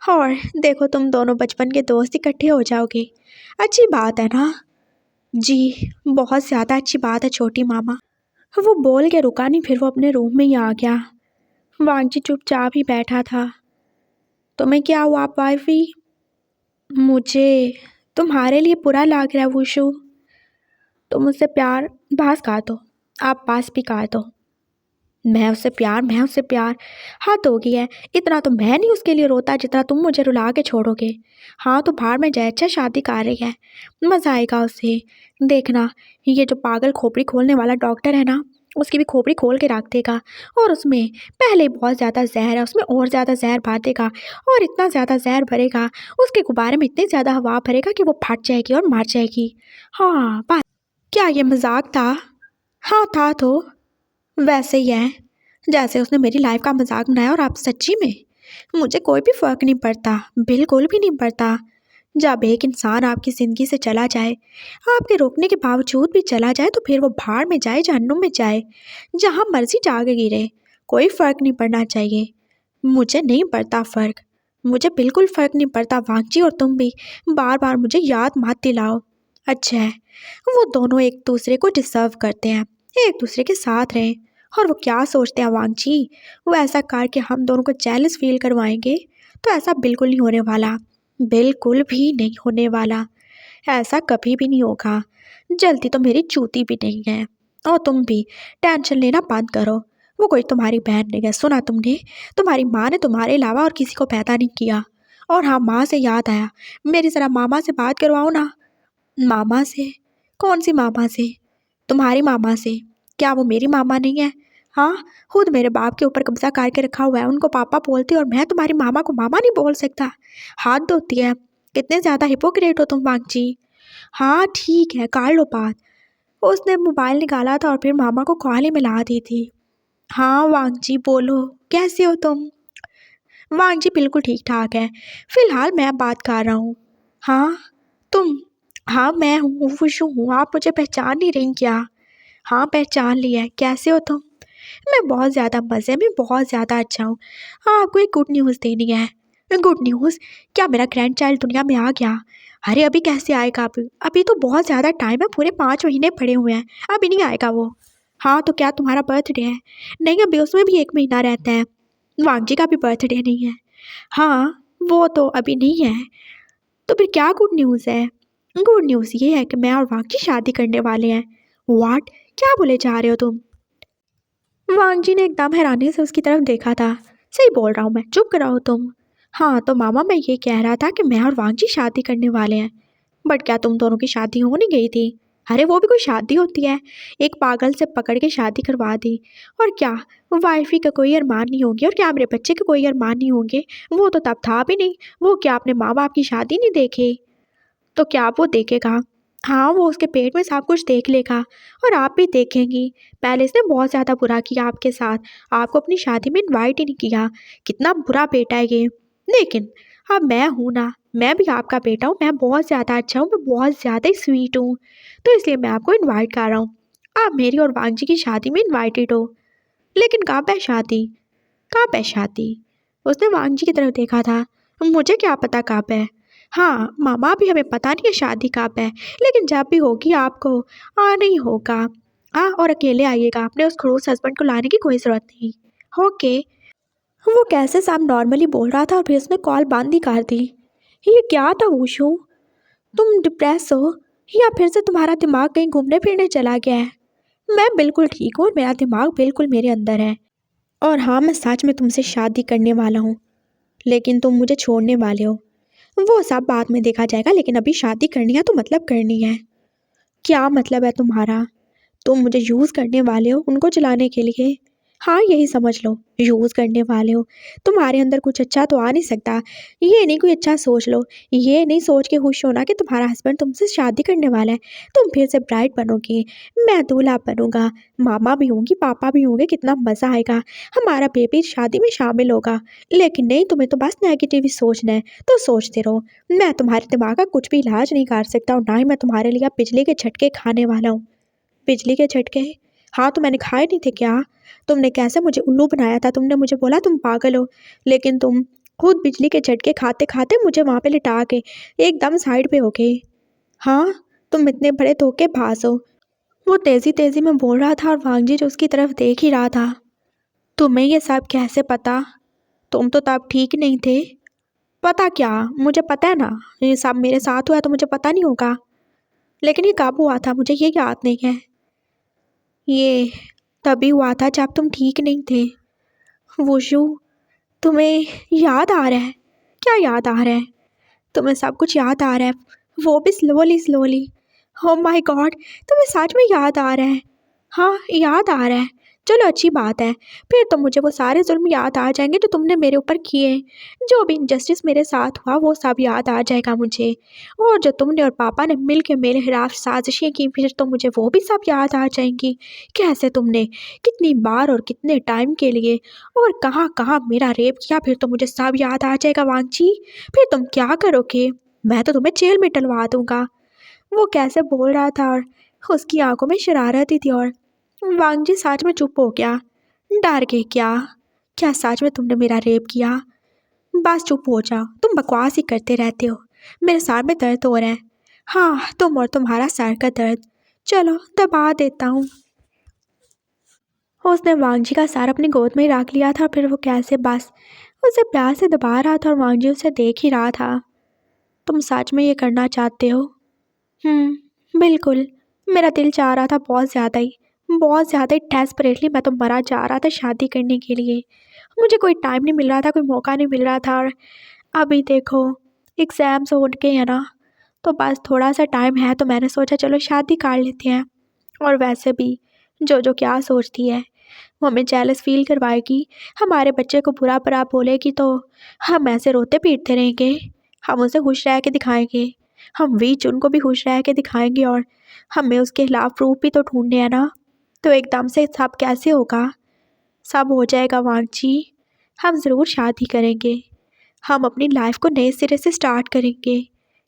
[SPEAKER 1] और देखो, तुम दोनों बचपन के दोस्त इकट्ठे हो जाओगे। अच्छी बात है ना? जी, बहुत ज़्यादा अच्छी बात है छोटी मामा। वो बोल के रुका नहीं, फिर वो अपने रूम में ही आ गया। वांगजी चुपचाप ही बैठा था। तुम्हें क्या हुआ वाइफी? मुझे तुम्हारे लिए बुरा लग रहा है वुशु। तुम मुझसे प्यार बस कर दो, आप पास भी कर दो। मैं उससे प्यार, मैं उससे प्यार, हद हो गई है। इतना तो मैं नहीं उसके लिए रोता जितना तुम मुझे रुला के छोड़ोगे। हाँ तो बाहर में जाए, अच्छा शादी कर रही है, मज़ा आएगा उसे। देखना, ये जो पागल खोपड़ी खोलने वाला डॉक्टर है ना, उसकी भी खोपड़ी खोल के रख देगा। और उसमें पहले ही बहुत ज़्यादा जहर है, उसमें और ज़्यादा जहर भर देगा। और इतना ज़्यादा जहर भरेगा, उसके गुब्बारे में इतनी ज़्यादा हवा भरेगा कि वो फट जाएगी और मर जाएगी। हाँ बस। क्या ये मजाक था? हाँ था तो। वैसे ही है जैसे उसने मेरी लाइफ का मजाक बनाया। और आप सच्ची में, मुझे कोई भी फ़र्क नहीं पड़ता, बिल्कुल भी नहीं पड़ता। जब एक इंसान आपकी ज़िंदगी से चला जाए, आपके रोकने के बावजूद भी चला जाए, तो फिर वो भाड़ में जाए, जहन्नुम में जाए, जहाँ मर्जी जाके गिरे, कोई फ़र्क नहीं पड़ना चाहिए। मुझे नहीं पड़ता फ़र्क, मुझे बिल्कुल फ़र्क नहीं पड़ता। वांगजी और तुम भी बार बार मुझे याद मत दिलाओ। अच्छा है, वो दोनों एक दूसरे को डिज़र्व करते हैं, एक दूसरे के साथ रहें। और वो क्या सोचते हैं वांगजी, वो ऐसा करके हम दोनों को जेलस फील करवाएंगे? तो ऐसा बिल्कुल नहीं होने वाला, बिल्कुल भी नहीं होने वाला। ऐसा कभी भी नहीं होगा। जल्दी तो मेरी चूती भी नहीं है। और तुम भी टेंशन लेना बंद करो। वो कोई तुम्हारी बहन नहीं है, सुना तुमने? तुम्हारी माँ ने तुम्हारे अलावा और किसी को पैदा नहीं किया। और हाँ, माँ से याद आया, मेरी ज़रा मामा से बात करवाओ ना। मामा से? कौन सी मामा से? तुम्हारी मामा से। क्या वो मेरी मामा नहीं है? हाँ, खुद मेरे बाप के ऊपर कब्जा करके रखा हुआ है, उनको पापा बोलती, और मैं तुम्हारी मामा को मामा नहीं बोल सकता? हाथ धोती है। कितने ज़्यादा हिपोक्रेट हो तुम वांगजी। हाँ ठीक है, कर लो बात। उसने मोबाइल निकाला था और फिर मामा को कॉल ही मिला दी थी। हाँ वांगजी बोलो, कैसे हो तुम? वांगजी बिल्कुल ठीक ठाक है, फिलहाल मैं बात कर रहा हूँ। हाँ तुम? हाँ मैं हूँ, वुशु हूँ। आप मुझे पहचान नहीं रही क्या? हाँ पहचान लिया है। कैसे हो तुम? मैं बहुत ज़्यादा मज़े में, बहुत ज़्यादा अच्छा हूँ। हाँ, आपको एक गुड न्यूज़ देनी है। Good news? क्या मेरा ग्रैंड चाइल्ड दुनिया में आ गया? अरे अभी कैसे आएगा? अभी तो बहुत ज़्यादा टाइम है, पूरे 5 महीने पड़े हुए हैं, अभी नहीं आएगा वो। हाँ तो क्या तुम्हारा बर्थडे है? नहीं, अभी उसमें भी 1 महीना रहता है। वांगजी का भी बर्थडे नहीं है। हाँ वो तो अभी नहीं है। तो फिर क्या गुड न्यूज़ है? गुड न्यूज़ ये है कि मैं और वांगजी शादी करने वाले हैं। व्हाट? क्या बोले जा रहे हो तुम? वांगजी ने एकदम हैरानी से उसकी तरफ देखा था। सही बोल रहा हूँ मैं, चुप कराओ तुम। हाँ तो मामा, मैं ये कह रहा था कि मैं और वांगजी शादी करने वाले हैं। बट क्या तुम दोनों की शादी हो नहीं गई थी? अरे वो भी कोई शादी होती है? एक पागल से पकड़ के शादी करवा दी। और क्या वाइफी का कोई अरमान नहीं होंगे? और क्या मेरे बच्चे के कोई अरमान नहीं होंगे? वो तो तब था भी नहीं। वो क्या आपने माँ बाप की शादी नहीं देखी? तो क्या वो देखेगा? हाँ, वो उसके पेट में सब कुछ देख लेगा। और आप भी देखेंगी। पहले इसने बहुत ज़्यादा बुरा किया आपके साथ, आपको अपनी शादी में इनवाइट ही नहीं किया। कितना बुरा बेटा है ये। लेकिन अब मैं हूँ ना, मैं भी आपका बेटा हूँ, मैं बहुत ज़्यादा अच्छा हूँ, मैं बहुत ज़्यादा ही स्वीट हूँ। तो इसलिए मैं आपको इनवाइट कर रहा हूँ। आप मेरी और वांगजी की शादी में इनवाइटेड हो। लेकिन कब है शादी? कब है शादी? उसने वांगजी की तरफ देखा था। मुझे क्या पता कब है। हाँ मामा, भी हमें पता नहीं है शादी कब है, लेकिन जब भी होगी आपको आना ही होगा। हाँ, और अकेले आइएगा, अपने उस खड़ूस हस्बैंड को लाने की कोई ज़रूरत नहीं। ओके। वो कैसे साहब नॉर्मली बोल रहा था और फिर उसने कॉल बंद ही कर दी। ये क्या था वुशु? तुम डिप्रेस हो या फिर से तुम्हारा दिमाग कहीं घूमने फिरने चला गया है? मैं बिल्कुल ठीक हूँ, मेरा दिमाग बिल्कुल मेरे अंदर है। और हाँ, मैं सच में तुमसे शादी करने वाला हूँ, लेकिन तुम मुझे छोड़ने वाले हो। वो सब बाद में देखा जाएगा, लेकिन अभी शादी करनी है तो मतलब करनी है। क्या मतलब है तुम्हारा? तुम मुझे यूज़ करने वाले हो उनको चलाने के लिए? हाँ यही समझ लो, यूज़ करने वाले हो। तुम्हारे अंदर कुछ अच्छा तो आ नहीं सकता? ये नहीं कोई अच्छा सोच लो। ये नहीं सोच के खुश होना कि तुम्हारा हस्बैंड तुमसे शादी करने वाला है। तुम फिर से ब्राइड बनोगी, मैं दूल्हा बनूंगा, मामा भी होंगी, पापा भी होंगे, कितना मज़ा आएगा। हमारा बेबी शादी में शामिल होगा। लेकिन नहीं, तुम्हें तो बस नेगेटिव ही सोचना है, तो सोचते रहो। मैं तुम्हारे दिमाग का कुछ भी इलाज नहीं कर सकता, और ना ही मैं तुम्हारे लिए बिजली के झटके खाने वाला हूँ। बिजली के झटके? हाँ तो मैंने खाए नहीं थे क्या? तुमने कैसे मुझे उल्लू बनाया था, तुमने मुझे बोला तुम पागल हो, लेकिन तुम खुद बिजली के झटके खाते खाते मुझे वहाँ पे लिटा के एकदम साइड पे हो गई। हाँ, तुम इतने बड़े धोखेबाज हो। वो तेज़ी तेज़ी में बोल रहा था और वांगजी जो उसकी तरफ देख ही रहा था। तुम्हें ये सब कैसे पता? तुम तो तब ठीक नहीं थे। पता क्या, मुझे पता है ना, ये सब मेरे साथ हुआ है तो मुझे पता नहीं होगा। लेकिन ये कब हुआ था मुझे ये याद नहीं है। ये तभी हुआ था जब तुम ठीक नहीं थे। वुशु, तुम्हें याद आ रहा है? क्या याद आ रहा है? तुम्हें सब कुछ याद आ रहा है, वो भी slowly slowly. Oh my God, तुम्हें सच में याद आ रहा है? हाँ याद आ रहा है। चलो अच्छी बात है, फिर तो मुझे वो सारे जुल्म याद आ जाएंगे जो तुमने मेरे ऊपर किए। जो भी इनजस्टिस मेरे साथ हुआ वो सब याद आ जाएगा मुझे। और जो तुमने और पापा ने मिल के मेरे खिलाफ साजिशें की, फिर तो मुझे वो भी सब याद आ जाएंगी। कैसे तुमने कितनी बार और कितने टाइम के लिए और कहाँ कहाँ मेरा रेप किया, फिर तो मुझे सब याद आ जाएगा वांची। फिर तुम क्या करोगे? मैं तो तुम्हें जेल में डलवा दूंगा। वो कैसे बोल रहा था और उसकी आंखों में शरारत ही थी। और वांग जी सच में चुप हो गया। डर गए क्या? क्या सच में तुमने मेरा रेप किया? बस चुप हो जाओ, तुम बकवास ही करते रहते हो। मेरे सर में दर्द हो रहा है। हाँ, तुम और तुम्हारा सर का दर्द। चलो दबा देता हूँ। उसने वांग जी का सर अपनी गोद में ही रख लिया था। फिर वो कैसे बस उसे प्यार से दबा रहा था और वांग जी उसे देख ही रहा था। तुम सच में ये करना चाहते हो? बिल्कुल। मेरा दिल चाह रहा था बहुत ज़्यादा ही डेस्परेटली। मैं तो मरा जा रहा था शादी करने के लिए। मुझे कोई टाइम नहीं मिल रहा था, कोई मौका नहीं मिल रहा था। और अभी देखो एग्ज़ाम्स हो गए हैं ना, तो बस थोड़ा सा टाइम है, तो मैंने सोचा चलो शादी कर लेते हैं। और वैसे भी जो क्या सोचती है, वो हमें जेलस फील करवाएगी, हमारे बच्चे को बुरा भला बोलेगी, तो हम ऐसे रोते पीटते रहेंगे। हम उसे खुश रह के दिखाएंगे, हम चुन को भी खुश रह के दिखाएंगे। और हमें उसके खिलाफ प्रूफ भी तो ढूंढने हैं ना। तो एकदम से सब कैसे होगा? सब हो जाएगा वांग जी। हम ज़रूर शादी करेंगे। हम अपनी लाइफ को नए सिरे से स्टार्ट करेंगे,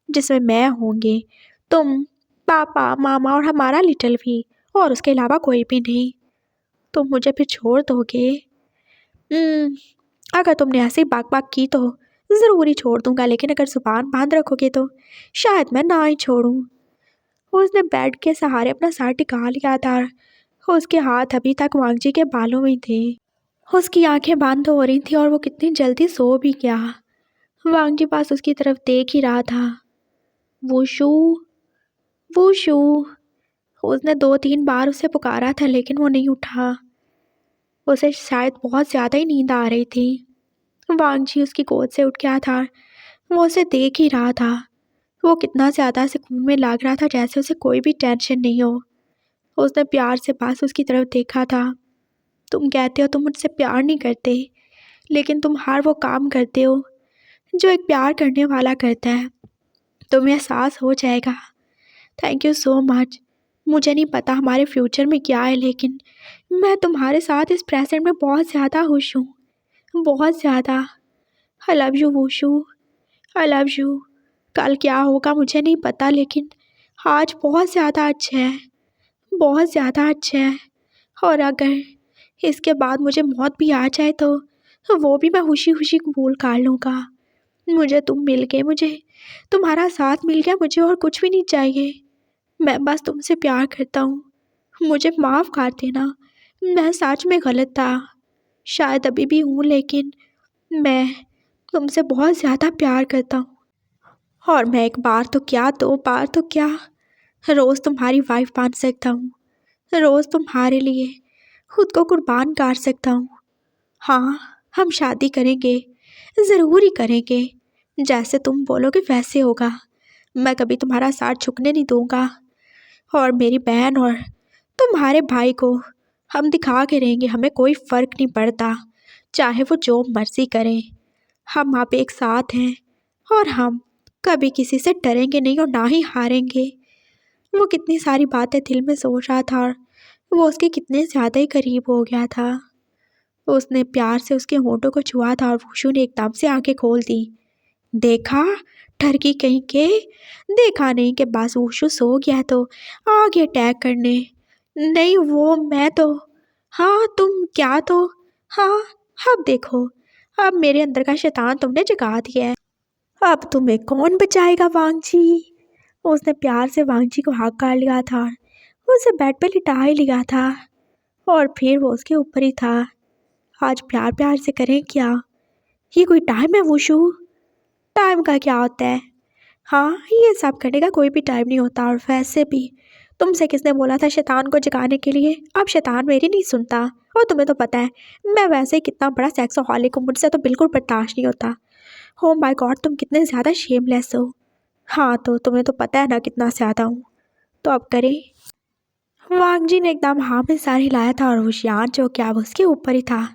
[SPEAKER 1] जिसमें मैं होंगे, तुम, पापा, मामा और हमारा लिटिल भी, और उसके अलावा कोई भी नहीं। तुम मुझे फिर छोड़ दोगे? अगर तुमने ऐसे बाक बाक की तो ज़रूर ही छोड़ दूंगा, लेकिन अगर जुबान बांध रखोगे तो शायद मैं ना ही छोड़ूं। उसने बेड के सहारे अपना सर टिका लिया था और उसके हाथ अभी तक वांग जी के बालों में थे। उसकी आंखें बंद हो रही थी और वो कितनी जल्दी सो भी गया। वांग जी पास उसकी तरफ देख ही रहा था। Wushu, wushu. उसने 2-3 बार उसे पुकारा था, लेकिन वो नहीं उठा। उसे शायद बहुत ज़्यादा ही नींद आ रही थी। वांग जी उसकी गोद से उठ गया था। वो उसे देख ही रहा था। वो कितना ज़्यादा सुकून में लग रहा था, जैसे उसे कोई भी टेंशन नहीं हो। उसने प्यार से बस उसकी तरफ देखा था। तुम कहते हो तुम मुझसे प्यार नहीं करते, लेकिन तुम हर वो काम करते हो जो एक प्यार करने वाला करता है। तुम्हें एहसास हो जाएगा। Thank you so much. मुझे नहीं पता हमारे फ्यूचर में क्या है, लेकिन मैं तुम्हारे साथ इस प्रेजेंट में बहुत ज़्यादा खुश हूँ, बहुत ज़्यादा। आई love you wushu, I love you. कल क्या होगा मुझे नहीं पता, लेकिन आज बहुत ज़्यादा अच्छा है, बहुत ज़्यादा अच्छा है। और अगर इसके बाद मुझे मौत भी आ जाए तो वो भी मैं खुशी खुशी कबूल कर लूँगा। मुझे तुम मिल गए, मुझे तुम्हारा साथ मिल गया, मुझे और कुछ भी नहीं चाहिए। मैं बस तुमसे प्यार करता हूँ। मुझे माफ़ कर देना, मैं सच में गलत था, शायद अभी भी हूँ, लेकिन मैं तुमसे बहुत ज़्यादा प्यार करता हूँ। और मैं एक बार तो क्या, 2 बार तो क्या, रोज़ तुम्हारी वाइफ बन सकता हूँ। रोज़ तुम्हारे लिए खुद को कुर्बान कर सकता हूँ। हाँ, हम शादी करेंगे, ज़रूर ही करेंगे। जैसे तुम बोलोगे वैसे होगा। मैं कभी तुम्हारा साथ झुकने नहीं दूँगा। और मेरी बहन और तुम्हारे भाई को हम दिखा के रहेंगे, हमें कोई फ़र्क नहीं पड़ता, चाहे वो जो मर्ज़ी करें। हम आप एक साथ हैं और हम कभी किसी से डरेंगे नहीं और ना ही हारेंगे। वो कितनी सारी बातें दिल में सोच रहा था और वो उसके कितने ज़्यादा ही करीब हो गया था। उसने प्यार से उसके होंठों को छुआ था और वुशु ने एकदम से आंखें खोल दी। देखा, ठरकी कहीं के, देखा नहीं कि बस वुशु सो गया तो आगे अटैक करने। नहीं वो मैं तो, हाँ तुम क्या तो, हाँ अब देखो, अब मेरे अंदर का शैतान तुमने जगा दिया है। अब तुम्हें कौन बचाएगा वांग जी? उसने प्यार से वांग जी को हाथ कर लिया था, उसे बेड पे लिटा ही लिया था और फिर वो उसके ऊपर ही था। आज प्यार प्यार से करें क्या? ये कोई टाइम है वुशु? टाइम का क्या होता है? हाँ, ये सब करने का कोई भी टाइम नहीं होता। और वैसे भी तुमसे किसने बोला था शैतान को जगाने के लिए? अब शैतान मेरी नहीं सुनता। और तुम्हें तो पता है मैं वैसे ही कितना बड़ा सेक्सोहॉलिक हूँ, मुझसे तो बिल्कुल बर्दाश्त नहीं होता। हो माय गॉड, तुम कितने ज़्यादा शेमलेस हो। हाँ, तो तुम्हें तो पता है ना कितना ज़्यादा हूँ। तो अब करें? वांग जी ने एकदम हाँ में सर हिलाया था और होशियार जो क्या अब उसके ऊपर ही था।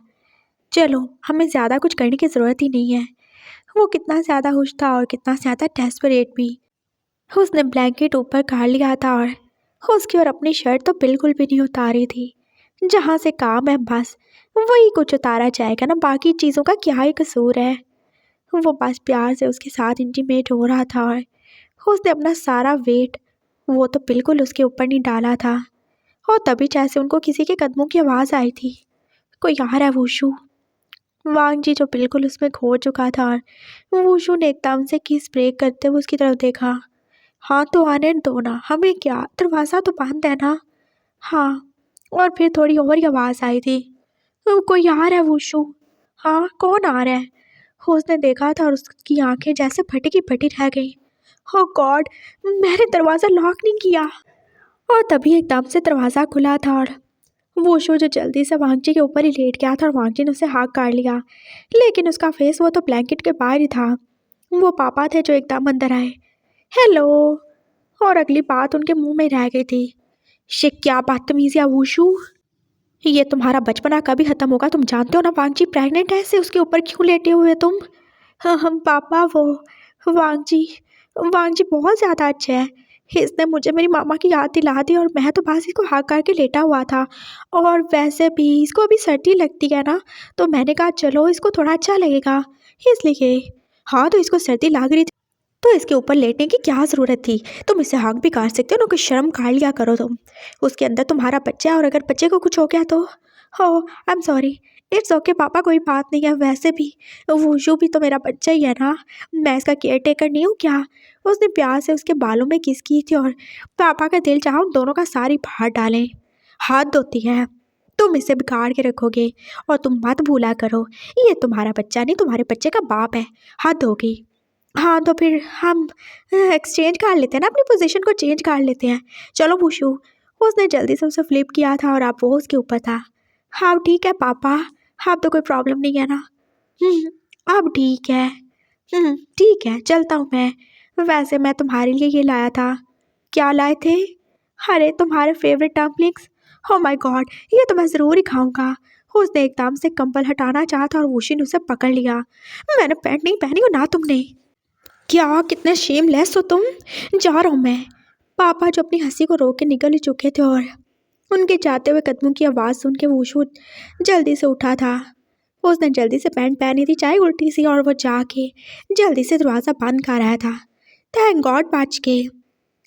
[SPEAKER 1] चलो, हमें ज़्यादा कुछ करने की ज़रूरत ही नहीं है। वो कितना ज़्यादा खुश था और कितना ज़्यादा डेस्परेट भी। उसने ब्लैंकेट ऊपर कर लिया था और उसकी और अपनी शर्ट तो बिल्कुल भी नहीं उतारी थी। जहाँ से काम है बस वही कुछ उतारा जाएगा ना, बाकी चीज़ों का क्या ही कसूर है। वो बस प्यार से उसके साथ इंटीमेट हो रहा था और उसने अपना सारा वेट वो तो बिल्कुल उसके ऊपर नहीं डाला था। और तभी जैसे उनको किसी के कदमों की आवाज़ आई थी, कोई आ रहा है वुशु। वांग जी जो बिल्कुल उसमें खो चुका था और वुशु ने एकदम से किस ब्रेक करते हुए उसकी तरफ देखा। हाँ तो आने दो ना, हमें क्या, दरवाज़ा तो बंद है ना। हाँ। और फिर थोड़ी और ही आवाज़ आई थी, कोई आ रहा है वुशु। हाँ कौन आ रहा है। उसने देखा था और उसकी आंखें जैसे फटी की फटी रह गई। ओह गॉड, मैंने दरवाज़ा लॉक नहीं किया। और तभी एकदम से दरवाज़ा खुला था और वुशु जो जल्दी से वांगजी के ऊपर ही लेट गया था और वांगजी ने उसे हाथ काट लिया, लेकिन उसका फेस वो तो ब्लैंकेट के बाहर ही था। वो पापा थे जो एकदम अंदर आए। हेलो। और अगली बात उनके मुंह में रह गई थी, शिक क्या बदतमीजी है वुशु, ये तुम्हारा बचपना कभी खत्म होगा। तुम जानते हो ना वांगजी प्रेग्नेंट है, ऐसे उसके ऊपर क्यों लेटे हुए तुम। हाँ हम पापा वो वांगजी वांगजी बहुत ज़्यादा अच्छा है। इसने मुझे मेरी मामा की याद दिला दी और मैं तो बस इसको हाथ करके लेटा हुआ था। और वैसे भी इसको अभी सर्दी लगती है ना, तो मैंने कहा चलो इसको थोड़ा अच्छा लगेगा इसलिए। हाँ तो इसको सर्दी लग रही थी तो इसके ऊपर लेटने की क्या ज़रूरत थी। तुम इसे हक भी कर सकते हो ना, कुछ शर्म कर लिया करो तुम। उसके अंदर तुम्हारा बच्चा है और अगर बच्चे को कुछ हो गया तो। हो I am sorry. It's okay पापा, कोई बात नहीं है। वैसे भी वुशु भी तो मेरा बच्चा ही है ना, मैं इसका केयर टेकर नहीं हूँ क्या। उसने प्यार से उसके बालों में किस की थी और पापा का दिल चाहा उन दोनों का सारी बाहर डालें। हाथ धोती है, तुम इसे बिगाड़ के रखोगे। और तुम मत भूला करो, ये तुम्हारा बच्चा नहीं, तुम्हारे बच्चे का बाप है। हाथ धोगी। हाँ तो फिर हम एक्सचेंज कर लेते हैं ना, अपनी पोजीशन को चेंज कर लेते हैं। चलो वुशु। उसने जल्दी से उसे फ्लिप किया था और अब वो उसके ऊपर था। हाँ ठीक है पापा, अब तो कोई प्रॉब्लम नहीं है ना। अब ठीक है। ठीक है चलता हूँ मैं। वैसे मैं तुम्हारे लिए ये लाया था। क्या लाए थे। अरे तुम्हारे favourite dumplings. Oh my God, ये तो मैं ज़रूर ही खाऊंगा। उसने एकदम से कंबल हटाना चाहा था और वुशी ने उसे पकड़ लिया। मैंने पैंट नहीं पहनी हो ना तुमने। क्या कितने शेमलेस हो तुम। जा रहा हूँ मैं। पापा जो अपनी हंसी को रोक के निकल ही चुके थे और उनके जाते हुए कदमों की आवाज़ सुन के वुशु जल्दी से उठा था। उसने जल्दी से पैंट पहनी थी, चाहे उल्टी सी, और वो जाके जल्दी से दरवाज़ा बंद कर रहा था। थैंक गॉड बच गए।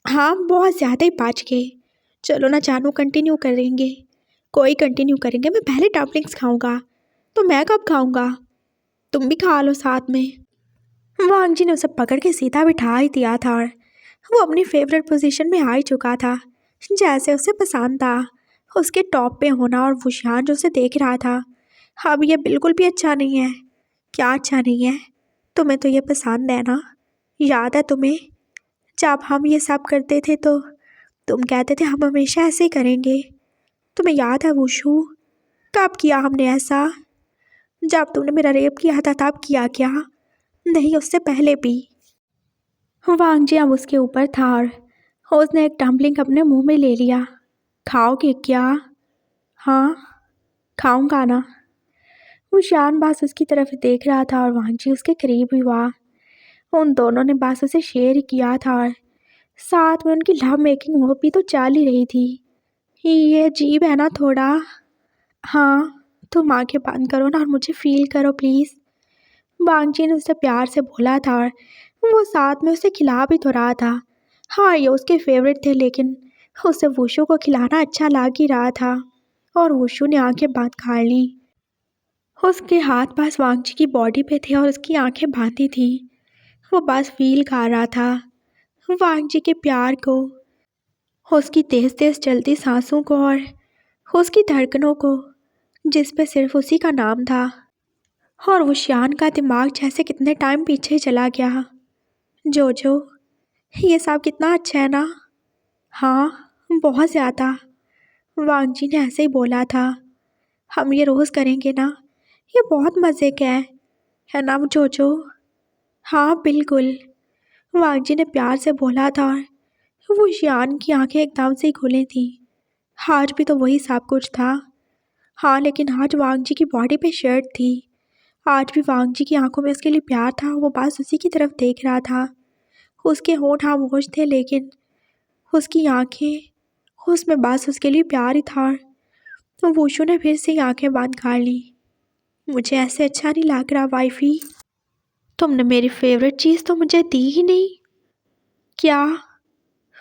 [SPEAKER 1] हाँ बहुत ज़्यादा ही बच गए। चलो ना जानू, कंटिन्यू करेंगे। कोई कंटिन्यू करेंगे, मैं पहले डम्पलिंग्स खाऊंगा। तो मैं कब खाऊंगा, तुम भी खा लो साथ में। वांग जी ने उसे पकड़ के सीधा बिठा ही दिया था और वो अपनी फेवरेट पोजीशन में आ ही चुका था, जैसे उसे पसंद था। उसके टॉप पे होना और वुशियान जो उसे देख रहा था। अब ये बिल्कुल भी अच्छा नहीं है। क्या अच्छा नहीं है, तुम्हें तो ये पसंद है ना। याद है तुम्हें जब हम ये सब करते थे तो तुम कहते थे हम हमेशा ऐसे ही करेंगे। तुम्हें याद है वुशु, कब किया हमने ऐसा। जब तुमने मेरा रेप किया था तब किया क्या, नहीं उससे पहले भी। वांग जी अब उसके ऊपर था और उसने एक डम्पलिंग अपने मुंह में ले लिया। खाओगे क्या। हाँ खाऊंगा ना। वो शान बस उसकी तरफ देख रहा था और वांग जी उसके करीब ही हुआ। उन दोनों ने बस उसे शेयर ही किया था और साथ में उनकी लव मेकिंग वो भी तो चल ही रही थी। ये अजीब है ना थोड़ा। हाँ तुम आंखें बंद करो ना और मुझे फील करो प्लीज़। वांग जी ने उससे प्यार से बोला था और वो साथ में उसे खिला भी तो रहा था। हाँ ये उसके फेवरेट थे, लेकिन उसे वुशु को खिलाना अच्छा लग ही रहा था। और वुशु ने आंखें बंद कर ली। उसके हाथ पास वांग जी की बॉडी पे थे और उसकी आंखें बांधी थी। वो बस फील कर रहा था वांग जी के प्यार को, उसकी तेज तेज चलती सांसों को और उसकी धड़कनों को जिस पे सिर्फ उसी का नाम था। और वो शान का दिमाग जैसे कितने टाइम पीछे चला गया। जोजो ये सब कितना अच्छा है ना। हाँ बहुत ज़्यादा। वांग जी ने ऐसे ही बोला था, हम ये रोज़ करेंगे ना, ये बहुत मज़े का है ना जोजो। हाँ बिल्कुल, वांग जी ने प्यार से बोला था और वो शियान की आंखें एकदम से ही खुली थी। आज भी तो वही सब कुछ था। हाँ लेकिन आज वांग जी की बॉडी पे शर्ट थी। आज भी वांग जी की आंखों में उसके लिए प्यार था, वो बस उसी की तरफ देख रहा था। उसके होंठ खामोश थे लेकिन उसकी आंखें, उसमें बस उसके लिए प्यार ही था। तो वुशु ने फिर से ही आंखें बंद कर ली। मुझे ऐसे अच्छा नहीं लग रहा वाइफी। तुमने मेरी फेवरेट चीज़ तो मुझे दी ही नहीं। क्या?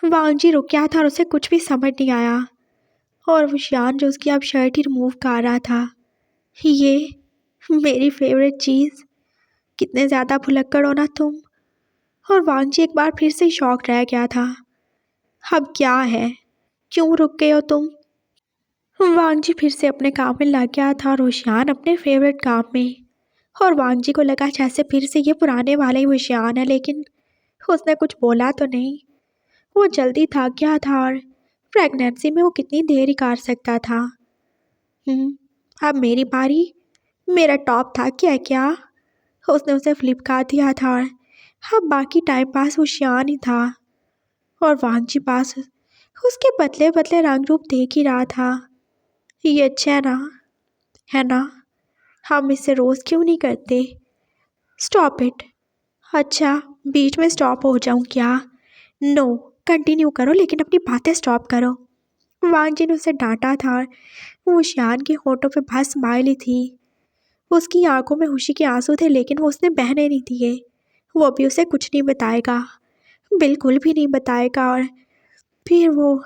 [SPEAKER 1] वांगजी रुक गया था और उसे कुछ भी समझ नहीं आया। और वो शियान जो उसकी अब शर्ट ही रिमूव कर रहा था। ये मेरी फेवरेट चीज़, कितने ज़्यादा भुलक्कड़ हो ना तुम। और वांगजी एक बार फिर से शॉक रह गया था। अब क्या है, क्यों रुक गए हो तुम? वांगजी फिर से अपने काम में लग गया था और होशियान अपने फेवरेट काम में। और वांगजी को लगा जैसे फिर से ये पुराने वाला ही होशियान है, लेकिन उसने कुछ बोला तो नहीं। वो जल्दी थक गया था और प्रेगनेंसी में वो कितनी देर ही कर सकता था। अब मेरी बारी। मेरा टॉप था क्या? उसने उसे फ्लिप कर दिया था और अब बाकी टाइम पास होशियान ही था। और वांगजी पास उसके बदले बदले रंग रूप देख ही रहा था। ये अच्छा है ना? हम इसे रोज़ क्यों नहीं करते? Stop it. अच्छा, बीच में स्टॉप हो जाऊं क्या? नो, कंटिन्यू करो लेकिन अपनी बातें स्टॉप करो। वांगजी ने उसे डांटा था और वो शियान के होठों पे बस स्माइल ही थी। उसकी आंखों में खुशी के आंसू थे, लेकिन वो उसने बहने नहीं दिए। वो भी उसे कुछ नहीं बताएगा, बिल्कुल भी नहीं बताएगा। और फिर वो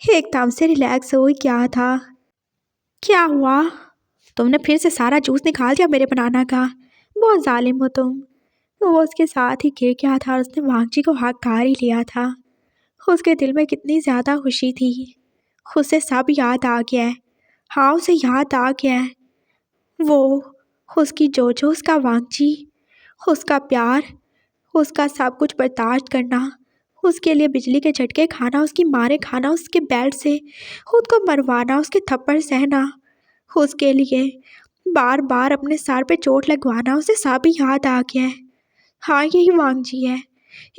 [SPEAKER 1] एकदम से रिलैक्स हो गया था। क्या हुआ? तुमने फिर से सारा जूस निकाल दिया मेरे बनाना का। बहुत जालिम हो तुम। वो उसके साथ ही गिर गया था और उसने वांगजी को हाथ कार ही लिया था। उसके दिल में कितनी ज़्यादा खुशी थी। उसे सब याद आ गया है। हाँ, उसे याद आ गया है। वो, उसकी जोजो, उसका वांगजी, उसका प्यार, उसका सब कुछ बर्दाश्त करना, उसके लिए बिजली के झटके खाना, उसकी मारें खाना, उसके बेल्ट से खुद को मरवाना, उसके थप्पड़ सहना, उसके लिए बार बार अपने सर पे चोट लगवाना, उसे सब ही याद आ गया है। हाँ, यही वांगजी है,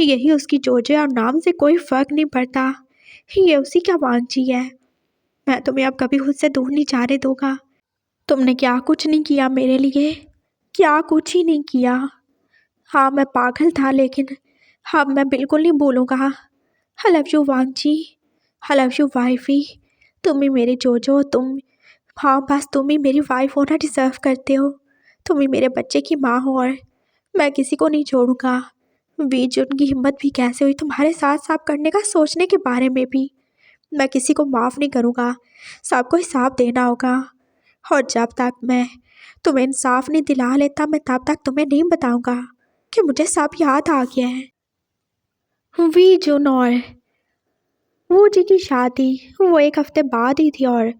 [SPEAKER 1] यही उसकी जोजो है और नाम से कोई फ़र्क नहीं पड़ता। ये उसी का वांगजी है। मैं तुम्हें अब कभी खुद से दूर नहीं जाने दूंगा। तुमने क्या कुछ नहीं किया मेरे लिए? क्या कुछ ही नहीं किया। हाँ, मैं पागल था, लेकिन अब मैं बिल्कुल नहीं भूलूंगा। I love you Wangji, I love you wifey. तुम ही मेरे जोजो हो, तुम। हाँ, बस तुम ही मेरी वाइफ होना डिज़र्व करते हो। तुम ही मेरे बच्चे की माँ हो और मैं किसी को नहीं छोड़ूंगा। बीच उनकी हिम्मत भी कैसे हुई तुम्हारे साथ साफ करने का, सोचने के बारे में भी। मैं किसी को माफ़ नहीं करूँगा, सबको हिसाब देना होगा। और जब तक मैं तुम्हें इंसाफ नहीं दिला लेता, मैं तब तक तुम्हें नहीं बताऊंगा कि मुझे सब याद आ गया है। वी जून और वो जी की शादी वो एक हफ्ते बाद ही थी और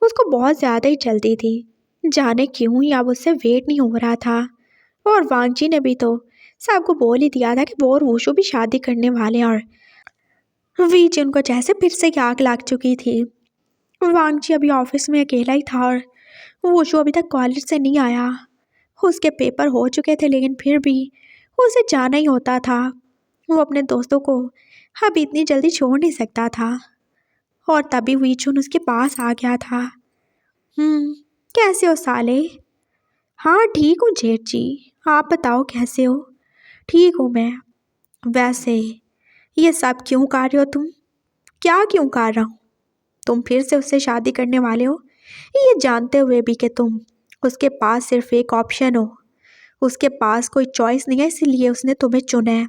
[SPEAKER 1] उसको बहुत ज़्यादा ही जल्दी थी। जाने क्यों ही अब उससे वेट नहीं हो रहा था। और वांगजी ने भी तो सबको बोल ही दिया था कि वो और वूशु भी शादी करने वाले हैं। और वी जी उनको जैसे फिर से आग लग चुकी थी। वांगजी अभी ऑफिस में अकेला ही था और वूशु अभी तक कॉलेज से नहीं आया। उसके पेपर हो चुके थे, लेकिन फिर भी उसे जाना ही होता था। वो अपने दोस्तों को अब इतनी जल्दी छोड़ नहीं सकता था। और तभी वीचुन उसके पास आ गया था। कैसे हो साले? हाँ, ठीक हूँ जेठ जी, आप बताओ कैसे हो? ठीक हूँ मैं। वैसे ये सब क्यों कर रहे हो तुम? क्या क्यों कर रहा हूँ? तुम फिर से उससे शादी करने वाले हो, ये जानते हुए भी कि तुम उसके पास सिर्फ एक ऑप्शन हो। उसके पास कोई चॉइस नहीं है, इसीलिए उसने तुम्हें चुना है।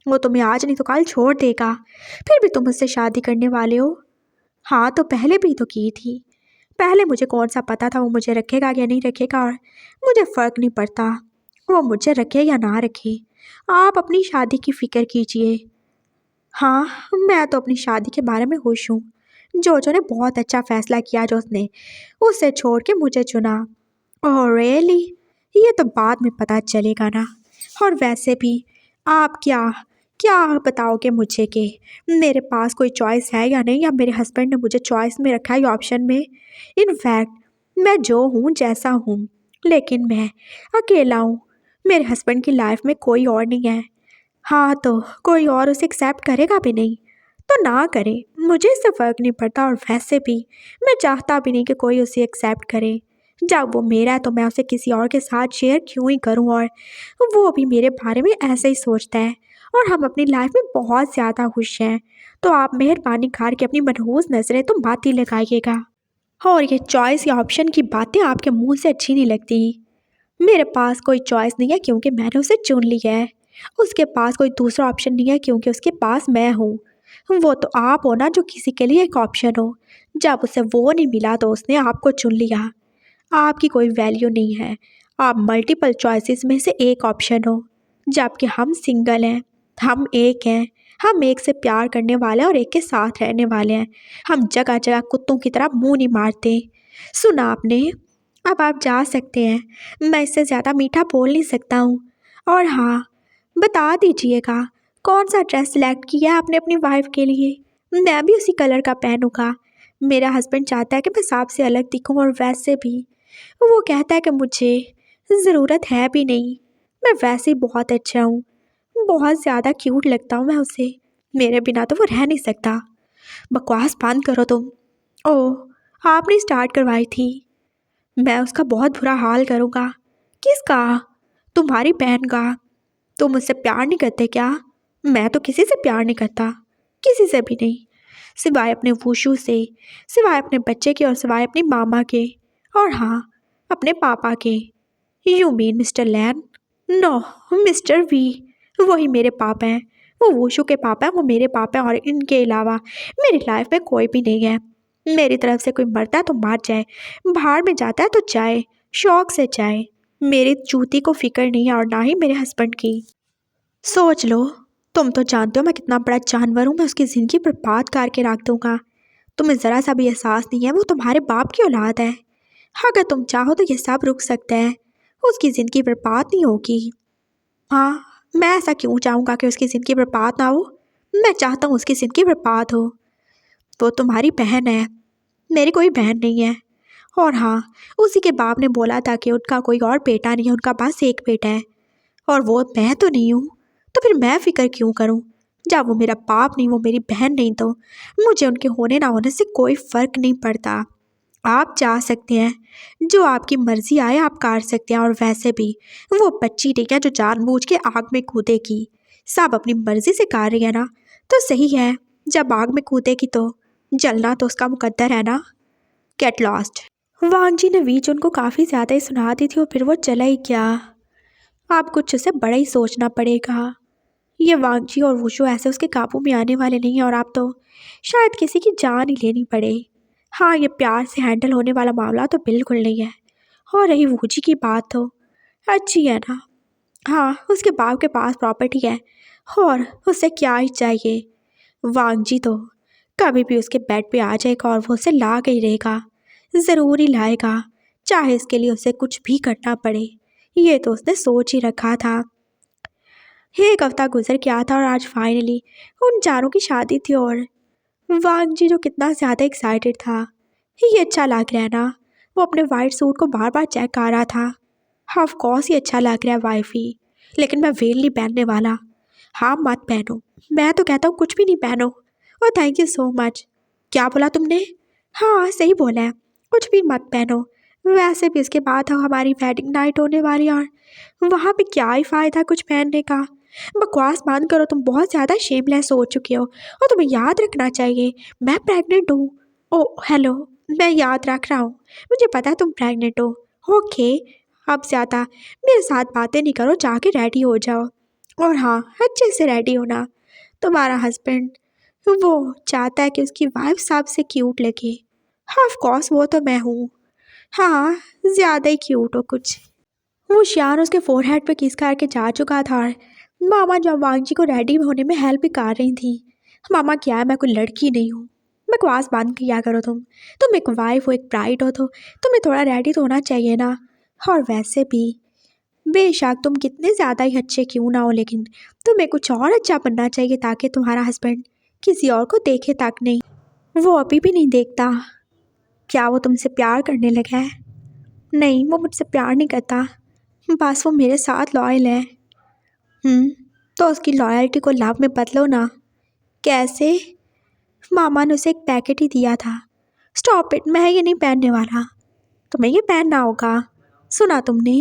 [SPEAKER 1] वो तुम्हें आज नहीं तो कल छोड़ देगा, फिर भी तुम उससे शादी करने वाले हो। हाँ, तो पहले भी तो की थी। पहले मुझे कौन सा पता था वो मुझे रखेगा या नहीं रखेगा, और मुझे फ़र्क नहीं पड़ता वो मुझे रखे या ना रखे। आप अपनी शादी की फ़िक्र कीजिए। हाँ, मैं तो अपनी शादी के बारे में खुश हूँ। जोजो ने बहुत अच्छा फ़ैसला किया जो उसने उसे छोड़ के मुझे चुना। Oh really? ये तो बाद में पता चलेगा ना। और वैसे भी आप क्या क्या बताओगे मुझे कि मेरे पास कोई चॉइस है या नहीं, या मेरे हस्बैंड ने मुझे चॉइस में रखा है या ऑप्शन में? इनफैक्ट मैं जो हूँ जैसा हूँ, लेकिन मैं अकेला हूँ। मेरे हस्बैंड की लाइफ में कोई और नहीं है। हाँ, तो कोई और उसे एक्सेप्ट करेगा भी नहीं तो ना करे, मुझे इससे फ़र्क नहीं पड़ता। और वैसे भी मैं चाहता भी नहीं कि कोई उसे एक्सेप्ट करे। जब वो मेरा है तो मैं उसे किसी और के साथ शेयर क्यों ही करूं, और वो भी मेरे बारे में ऐसे ही सोचता है। और हम अपनी लाइफ में बहुत ज़्यादा खुश हैं। तो आप मेहरबानी करके अपनी मनहूस नज़रें तो बात ही लगाइएगा। और ये चॉइस या ऑप्शन की बातें आपके मुंह से अच्छी नहीं लगती। मेरे पास कोई चॉइस नहीं है क्योंकि मैंने उसे चुन लिया है। उसके पास कोई दूसरा ऑप्शन नहीं है क्योंकि उसके पास मैं हूँ। वो तो आप हो ना जो किसी के लिए एक ऑप्शन हो। जब उसे वो नहीं मिला तो उसने आपको चुन लिया। आपकी कोई वैल्यू नहीं है। आप मल्टीपल चॉइसेस में से एक ऑप्शन हो। जबकि हम सिंगल हैं। हम एक हैं। हम एक से प्यार करने वाले हैं और एक के साथ रहने वाले हैं। हम जगह जगह कुत्तों की तरह मुंह नहीं मारते। सुना आपने? अब आप जा सकते हैं। मैं इससे ज़्यादा मीठा बोल नहीं सकता हूँ। और हाँ, बता दीजिएगा कौन सा ड्रेस सिलेक्ट किया है आपने अपनी वाइफ के लिए। मैं भी उसी कलर का पहनूंगा। मेरा हस्बैंड चाहता है कि मैं सबसे अलग दिखूं और वैसे भी वो कहता है कि मुझे ज़रूरत है भी नहीं। मैं वैसे ही बहुत अच्छा हूँ। बहुत ज़्यादा क्यूट लगता हूँ मैं उसे। मेरे बिना तो वो रह नहीं सकता। बकवास बंद करो तुम। ओह, आपने स्टार्ट करवाई थी। मैं उसका बहुत बुरा हाल करूँगा। किसका? तुम्हारी बहन का। तुम मुझसे प्यार नहीं करते क्या? मैं तो किसी से प्यार नहीं करता। किसी से भी नहीं। सिवाय अपने वुशु से, सिवाय अपने बच्चे के और सिवाय अपनी मामा के। और हाँ, अपने पापा के। You mean mister Lan? No, mister V. वही मेरे पापा हैं। वो वुशु के पापा हैं, वो मेरे पापा हैं और इनके अलावा मेरी लाइफ में कोई भी नहीं है। मेरी तरफ से कोई मरता है तो मर जाए, बाहर में जाता है तो जाए, शौक से जाए। मेरी जूती को फिक्र नहीं है और ना ही मेरे हस्बैंड की। सोच लो, तुम तो जानते हो मैं कितना बड़ा जानवर हूँ। मैं उसकी ज़िंदगी बर्बाद करके रख दूंगा। तुम्हें ज़रा सा भी एहसास नहीं है। वो तुम्हारे बाप की औलाद है। अगर तुम चाहो तो ये सब रुक सकता है। उसकी ज़िंदगी बर्बाद नहीं होगी। हाँ, मैं ऐसा क्यों चाहूँगा कि उसकी ज़िंदगी बर्बाद ना हो? मैं चाहता हूँ उसकी ज़िंदगी बर्बाद हो। वो तुम्हारी बहन है। मेरी कोई बहन नहीं है। और हाँ, उसी के बाप ने बोला था कि उनका कोई और बेटा नहीं है, उनका बस एक बेटा है। और वो मैं तो नहीं हूँ। तो फिर मैं फ़िक्र क्यों करूँ? जब वो मेरा बाप नहीं, वो मेरी बहन नहीं, तो मुझे उनके होने ना होने से कोई फ़र्क नहीं पड़ता। आप जा सकते हैं। जो आपकी मर्ज़ी आए आप कर सकते हैं। और वैसे भी वो बच्ची नहीं है जो जानबूझ के आग में कूदेगी। सब अपनी मर्ज़ी से कर रही है ना, तो सही है। जब आग में कूदेगी तो जलना तो उसका मुकद्दर है ना। Get lost. वांग जी ने बीच उनको काफ़ी ज़्यादा ही सुना दी थी और फिर वो चला ही क्या। आप कुछ उसे बड़ा ही सोचना पड़ेगा। ये वांग जी और वुशु ऐसे उसके काबू में आने वाले नहीं हैं और आप तो शायद किसी की जान ही लेनी पड़े। हाँ, ये प्यार से हैंडल होने वाला मामला तो बिल्कुल नहीं है। और रही वूजी की बात तो अच्छी है ना। हाँ, उसके बाप के पास प्रॉपर्टी है और उसे क्या ही चाहिए। वांग जी तो कभी भी उसके बेड पे आ जाएगा और वो उसे ला के ही रहेगा। ज़रूर ही लाएगा, चाहे इसके लिए उसे कुछ भी करना पड़े। ये तो उसने सोच ही रखा था। एक हफ्ता गुजर गया था और आज फाइनली उन चारों की शादी थी। और वांग जी जो कितना ज़्यादा एक्साइटेड था। ये अच्छा लग रहा है ना। वो अपने वाइट सूट को बार बार चेक कर रहा था। ऑफ कोर्स ये अच्छा लग रहा है वाइफी, लेकिन मैं वेल नहीं पहनने वाला। हाँ, मत पहनो। मैं तो कहता हूँ कुछ भी नहीं पहनो। और थैंक यू सो मच। क्या बोला तुमने? हाँ, सही बोला है। कुछ भी मत पहनो। वैसे भी इसके बाद हमारी वेडिंग नाइट होने वाली है और वहाँ पे क्या ही फ़ायदा कुछ पहनने का। बकवास बंद करो। तुम बहुत ज़्यादा शेमलेस हो चुके हो और तुम्हें याद रखना चाहिए मैं प्रेग्नेंट हूँ। ओह हेलो, मैं याद रख रहा हूँ। मुझे पता है तुम प्रेग्नेंट हो। ओके, अब ज़्यादा मेरे साथ बातें नहीं करो, जाके रेडी हो जाओ। और हाँ, अच्छे से रेडी होना। तुम्हारा हस्बैंड वो चाहता है कि उसकी वाइफ सबसे क्यूट लगे। ऑफ कोर्स वो तो मैं हूँ। हाँ, ज़्यादा ही क्यूट हो कुछ। वो शान उसके फोरहेड पे किस करके जा चुका था और मामा जब वांग जी को रेडी होने में हेल्प भी कर रही थी। मामा क्या है, मैं कोई लड़की नहीं हूँ। बकवास बंद किया करो तुम एक वाइफ हो, एक ब्राइड हो, तो तुम्हें थोड़ा रेडी तो होना चाहिए ना। और वैसे भी बेशक तुम कितने ज़्यादा ही अच्छे क्यों ना हो, लेकिन तुम्हें कुछ और अच्छा बनना चाहिए ताकि तुम्हारा हस्बैंड किसी और को देखे तक नहीं। वो अभी भी नहीं देखता। क्या वो तुमसे प्यार करने लगा है? नहीं, वो मुझसे प्यार नहीं करता। बस वो मेरे साथ लॉयल है। तो उसकी लॉयल्टी को लव में बदलो ना। कैसे? मामा ने उसे एक पैकेट ही दिया था। स्टॉप इट, मैं ये नहीं पहनने वाला। तुम्हें ये पहनना होगा। सुना तुमने?